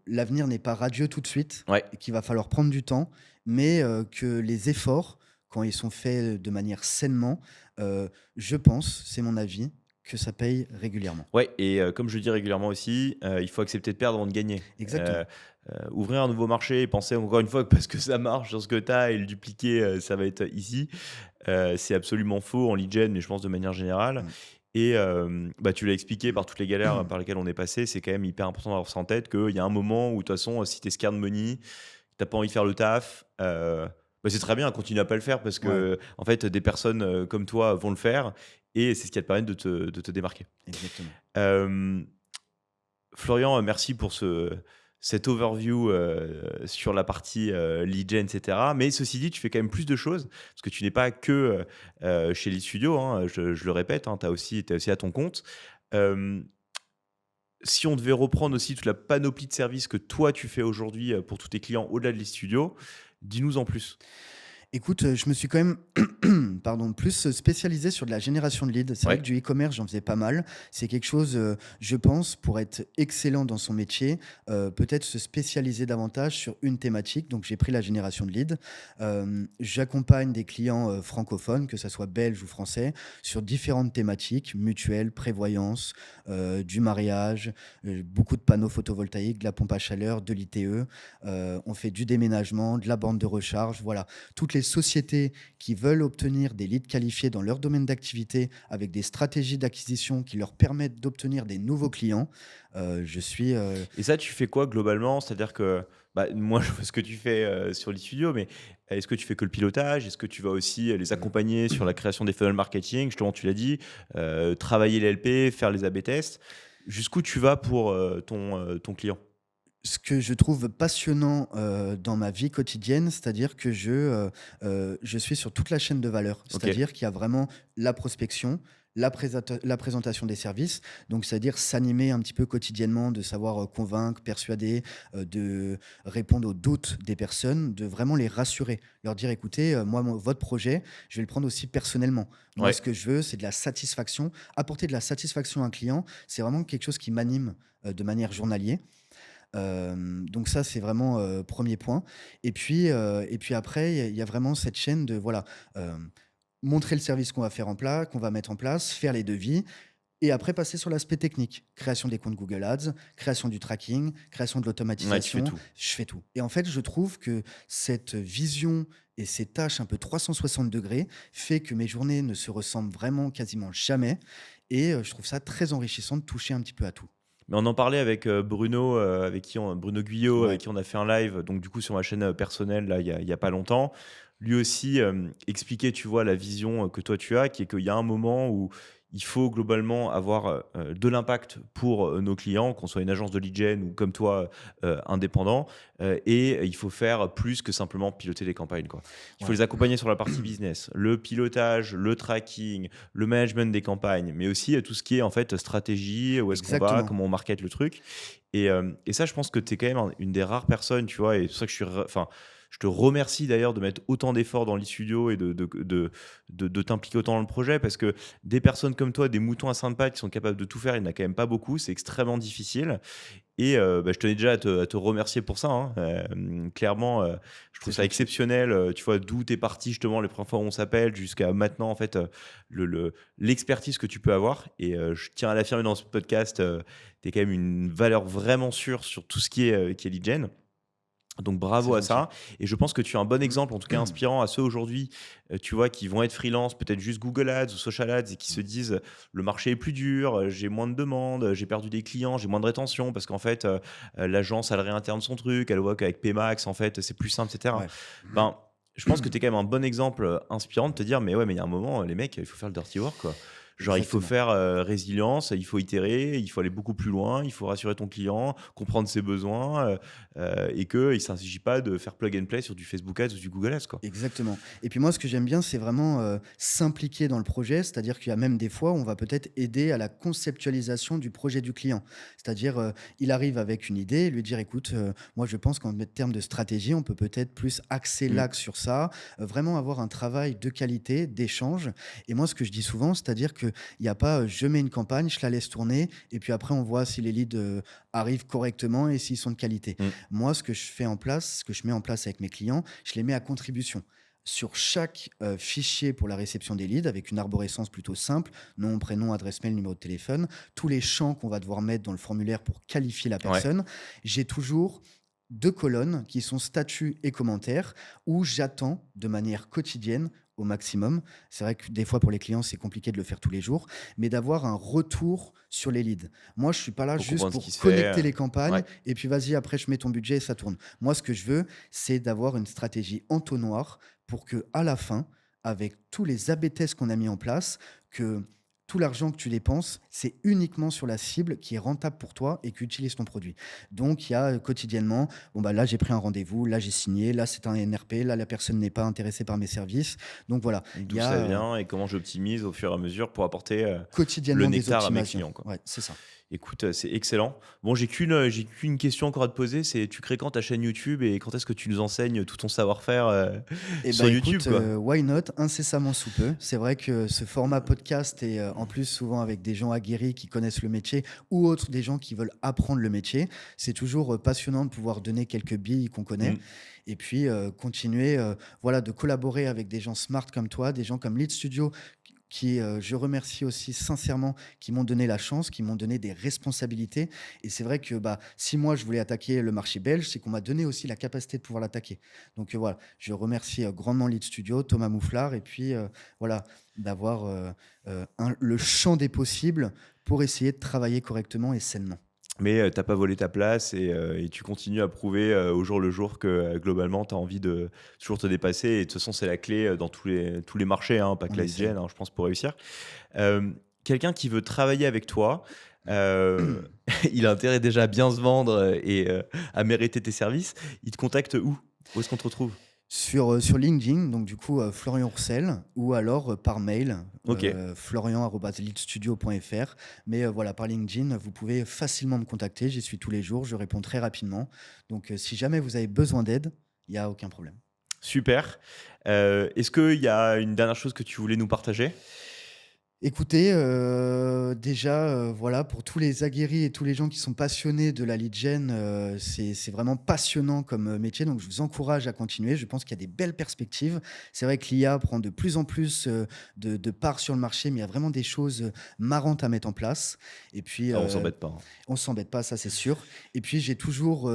Speaker 2: l'avenir n'est pas radieux tout de suite
Speaker 1: ouais,
Speaker 2: et qu'il va falloir prendre du temps, mais que les efforts, quand ils sont faits de manière sainement, je pense, c'est mon avis, que ça paye régulièrement.
Speaker 1: ouais, et comme je le dis régulièrement aussi, il faut accepter de perdre avant de gagner.
Speaker 2: Exactement.
Speaker 1: Ouvrir un nouveau marché et penser encore une fois que parce que ça marche sur ce que tu as et le dupliquer, ça va être ici, c'est absolument faux en lead gen, mais je pense de manière générale.
Speaker 2: Mm.
Speaker 1: Et bah, tu l'as expliqué par toutes les galères par lesquelles on est passé, c'est quand même hyper important d'avoir ça en tête qu'il y a un moment où de toute façon, si tu es scared money, tu pas envie de faire le taf, bah, c'est très bien, continue à pas le faire parce
Speaker 2: Ouais,
Speaker 1: que en fait, des personnes comme toi vont le faire et c'est ce qui va te permettre de te démarquer.
Speaker 2: exactement.
Speaker 1: Hem, Florian, merci pour cet overview sur la partie lead gen, et cetera. Mais ceci dit, tu fais quand même plus de choses parce que tu n'es pas que chez Lead Studio, hein, je le répète, hein, tu es aussi à ton compte. Hem, Si on devait reprendre aussi toute la panoplie de services que toi tu fais aujourd'hui pour tous tes clients au-delà de Lead Studio, dis-nous en plus.
Speaker 2: Écoute, je me suis quand même pardon, plus spécialisé sur de la génération de leads. C'est vrai
Speaker 1: Ouais,
Speaker 2: que du e-commerce, j'en faisais pas mal. C'est quelque chose, je pense, pour être excellent dans son métier, peut-être se spécialiser davantage sur une thématique. Donc j'ai pris la génération de leads. J'accompagne des clients, francophones, que ça soit belges ou français, sur différentes thématiques, mutuelles, prévoyance, du mariage, beaucoup de panneaux photovoltaïques, de la pompe à chaleur, de l'ITE. On fait du déménagement, de la borne de recharge, voilà toutes les sociétés qui veulent obtenir des leads qualifiés dans leur domaine d'activité avec des stratégies d'acquisition qui leur permettent d'obtenir des nouveaux clients. Je suis.
Speaker 1: et ça, tu fais quoi globalement? C'est-à-dire que, bah, moi, je vois ce que tu fais sur l'e-studio, mais est-ce que tu fais que le pilotage? Est-ce que tu vas aussi les accompagner sur la création des funnels marketing? Justement, tu l'as dit, travailler les LP, faire les A/B tests. Jusqu'où tu vas pour ton client?
Speaker 2: Ce que je trouve passionnant dans ma vie quotidienne, c'est-à-dire que je suis sur toute la chaîne de valeur.
Speaker 1: Ok.
Speaker 2: C'est-à-dire qu'il y a vraiment la prospection, la présentation des services, donc c'est-à-dire s'animer un petit peu quotidiennement, de savoir convaincre, persuader, de répondre aux doutes des personnes, de vraiment les rassurer, leur dire écoutez, votre projet, je vais le prendre aussi personnellement. Moi,
Speaker 1: Ouais.
Speaker 2: ce que je veux, c'est de la satisfaction. Apporter de la satisfaction à un client, c'est vraiment quelque chose qui m'anime de manière journalière. Donc ça, c'est vraiment, 1er point et puis après, il y a vraiment cette chaîne de voilà, montrer le service qu'on va mettre en place, faire les devis, et après passer sur l'aspect technique. Création des comptes Google Ads, création du tracking, création de
Speaker 1: Ouais, tu fais
Speaker 2: l'automatisation,
Speaker 1: tout.
Speaker 2: je fais tout. Et en fait, je trouve que cette vision et ces tâches un peu 360 degrés fait que mes journées ne se ressemblent vraiment quasiment jamais et je trouve ça très enrichissant de toucher un petit peu à tout.
Speaker 1: Mais on en parlait avec, Bruno, Bruno Guyot, avec
Speaker 2: Ouais,
Speaker 1: qui on a fait un live, donc du coup sur ma chaîne, personnelle là, il y a pas longtemps. Lui aussi, expliquait, tu vois, la vision, que toi tu as, qui est qu'il y a un moment où il faut globalement avoir, de l'impact pour, nos clients, qu'on soit une agence de lead gen ou comme toi, indépendant, et il faut faire plus que simplement piloter les campagnes, quoi. Il faut
Speaker 2: ouais,
Speaker 1: les accompagner sur la partie business, le pilotage, le tracking, le management des campagnes, mais aussi, tout ce qui est en fait stratégie, où est-ce qu'on va,
Speaker 2: exactement.
Speaker 1: comment on market le truc. Et ça, je pense que tu es quand même une des rares personnes, tu vois, et c'est pour ça que enfin, je te remercie d'ailleurs de mettre autant d'efforts dans l'e-studio et de t'impliquer autant dans le projet, parce que des personnes comme toi, des moutons à cinq pattes qui sont capables de tout faire, il n'y en a quand même pas beaucoup, c'est extrêmement difficile. Et bah, je tenais déjà à te remercier pour ça, hein. Clairement, je
Speaker 2: C'est
Speaker 1: trouve ça
Speaker 2: gentil.
Speaker 1: exceptionnel, tu vois, d'où tu es parti justement les premières fois où on s'appelle jusqu'à maintenant, en fait, l'expertise que tu peux avoir. Et je tiens à l'affirmer dans ce podcast, tu es quand même une valeur vraiment sûre sur tout ce qui est lead gen. Donc
Speaker 2: C'est
Speaker 1: bravo à
Speaker 2: gentil.
Speaker 1: ça. Et je pense que tu es un bon exemple, en tout cas inspirant à ceux aujourd'hui, tu vois, qui vont être freelance, peut-être juste Google Ads ou Social Ads, et qui se disent, le marché est plus dur, j'ai moins de demandes, j'ai perdu des clients, j'ai moins de rétention parce qu'en fait, l'agence, elle réinterne son truc, elle voit qu'avec Pmax, en fait, c'est plus simple, et cetera.
Speaker 2: Ouais.
Speaker 1: Ben, je pense que tu es quand même un bon exemple, inspirant, de te dire: «Mais ouais, mais il y a un moment, les mecs, il faut faire le dirty work, quoi». Genre, il faut
Speaker 2: Exactement.
Speaker 1: faire, résilience, il faut itérer, il faut aller beaucoup plus loin, il faut rassurer ton client, comprendre ses besoins, et qu'il ne s'agit pas de faire plug and play sur du Facebook Ads ou du Google Ads, quoi.
Speaker 2: Exactement. Et puis moi, ce que j'aime bien, c'est vraiment, s'impliquer dans le projet. C'est-à-dire qu'il y a même des fois où on va peut-être aider à la conceptualisation du projet du client. C'est-à-dire, il arrive avec une idée, lui dire: «Écoute, moi je pense qu'en termes de stratégie, on peut peut-être plus axer
Speaker 1: Mmh.
Speaker 2: l'axe sur ça». Vraiment avoir un travail de qualité, d'échange. Et moi, ce que je dis souvent, c'est-à-dire qu'il y a pas, je mets une campagne, je la laisse tourner et puis après on voit si les leads, arrivent correctement et s'ils sont de qualité.
Speaker 1: Mmh.
Speaker 2: Moi, ce que je mets en place avec mes clients, je les mets à contribution. Sur chaque fichier pour la réception des leads, avec une arborescence plutôt simple, nom, prénom, adresse mail, numéro de téléphone, tous les champs qu'on va devoir mettre dans le formulaire pour qualifier la
Speaker 1: Ouais.
Speaker 2: personne, j'ai toujours 2 colonnes qui sont statut et commentaires où j'attends de manière quotidienne au maximum. C'est vrai que des fois pour les clients, c'est compliqué de le faire tous les jours, mais d'avoir un retour sur les leads. Moi, je suis pas là
Speaker 1: Pour
Speaker 2: juste
Speaker 1: comprendre ce qui
Speaker 2: pour
Speaker 1: se fait,
Speaker 2: connecter les campagnes
Speaker 1: ouais.
Speaker 2: et puis vas-y, après je mets ton budget et ça tourne. Moi, ce que je veux, c'est d'avoir une stratégie entonnoir pour que à la fin, avec tous les AB tests qu'on a mis en place, que tout l'argent que tu dépenses, c'est uniquement sur la cible qui est rentable pour toi et qui utilise ton produit. Donc, il y a quotidiennement, bon, bah là, j'ai pris un rendez-vous, là, j'ai signé, là, c'est un NRP, là, la personne n'est pas intéressée par mes services. Donc, voilà, il
Speaker 1: D'où
Speaker 2: y
Speaker 1: ça
Speaker 2: a
Speaker 1: vient et comment j'optimise au fur et à mesure pour apporter, le
Speaker 2: quotidiennement des
Speaker 1: nectar à mes
Speaker 2: optimations.
Speaker 1: clients, quoi.
Speaker 2: Ouais, c'est ça.
Speaker 1: Écoute, c'est excellent. Bon, j'ai qu'une question encore à te poser, c'est: tu crées quand ta chaîne YouTube et quand est-ce que tu nous enseignes tout ton savoir-faire,
Speaker 2: Eh ben
Speaker 1: sur YouTube,
Speaker 2: écoute,
Speaker 1: quoi?
Speaker 2: why not? Incessamment sous peu. C'est vrai que ce format podcast est, en plus souvent avec des gens aguerris qui connaissent le métier ou autres, des gens qui veulent apprendre le métier. C'est toujours, passionnant de pouvoir donner quelques billes qu'on connaît
Speaker 1: Mmh.
Speaker 2: et puis, continuer, voilà, de collaborer avec des gens smart comme toi, des gens comme Lead Studio qui, je remercie aussi sincèrement, qui m'ont donné la chance, qui m'ont donné des responsabilités et c'est vrai que, bah, si moi je voulais attaquer le marché belge, c'est qu'on m'a donné aussi la capacité de pouvoir l'attaquer. Donc, voilà, je remercie, grandement Lead Studio, Thomas Mouflar et puis, voilà, d'avoir, le champ des possibles pour essayer de travailler correctement et sainement.
Speaker 1: Mais, tu pas volé ta place, et tu continues à prouver, au jour le jour que, globalement, tu as envie de toujours te dépasser, et de toute façon, c'est la clé, dans tous les marchés, hein, pas que
Speaker 2: On
Speaker 1: la lead
Speaker 2: essaye.
Speaker 1: gen, hein, je pense, pour réussir. Quelqu'un qui veut travailler avec toi, heu, il a intérêt déjà à bien se vendre, et à mériter tes services. Il te contacte où? Où est-ce qu'on te retrouve?
Speaker 2: Sur LinkedIn, donc du coup, Florian Roussel ou alors, par mail,
Speaker 1: OK,
Speaker 2: florian@leadstudio.fr. Mais, voilà, par LinkedIn, vous pouvez facilement me contacter. J'y suis tous les jours, je réponds très rapidement. Donc, si jamais vous avez besoin d'aide, il y a aucun problème.
Speaker 1: super. Est-ce qu'il y a une dernière chose que tu voulais nous partager?
Speaker 2: Écoutez, déjà, voilà, pour tous les aguerris et tous les gens qui sont passionnés de la lead gen, c'est vraiment passionnant comme, métier, donc je vous encourage à continuer. Je pense qu'il y a des belles perspectives. C'est vrai que l'IA prend de plus en plus, de part sur le marché, mais il y a vraiment des choses, marrantes à mettre en place et puis,
Speaker 1: Ah, on s'embête pas, hein.
Speaker 2: on s'embête pas, ça c'est sûr. Et puis j'ai toujours,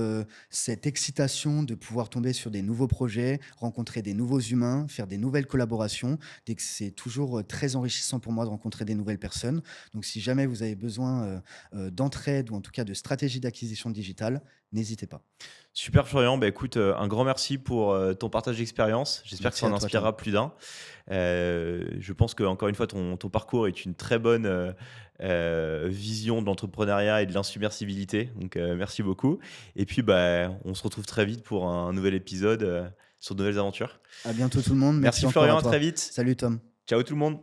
Speaker 2: cette excitation de pouvoir tomber sur des nouveaux projets, rencontrer des nouveaux humains, faire des nouvelles collaborations. Dès que c'est toujours, très enrichissant pour moi de rencontrer des nouvelles personnes. Donc si jamais vous avez besoin, d'entraide ou en tout cas de stratégie d'acquisition digitale, n'hésitez pas.
Speaker 1: Super Florian, bah, écoute, un grand merci pour, ton partage d'expérience. J'espère que
Speaker 2: Merci
Speaker 1: ça en
Speaker 2: à toi, Tom.
Speaker 1: inspirera plus d'un. Je pense qu'encore une fois, ton parcours est une très bonne, vision de l'entrepreneuriat et de l'insubmersibilité. Donc, merci beaucoup et puis, bah, on se retrouve très vite pour un nouvel épisode, sur de nouvelles aventures.
Speaker 2: À bientôt tout le monde. Merci
Speaker 1: Merci
Speaker 2: encore
Speaker 1: Florian,
Speaker 2: à
Speaker 1: à très
Speaker 2: toi.
Speaker 1: vite.
Speaker 2: Salut Tom.
Speaker 1: Ciao tout le monde.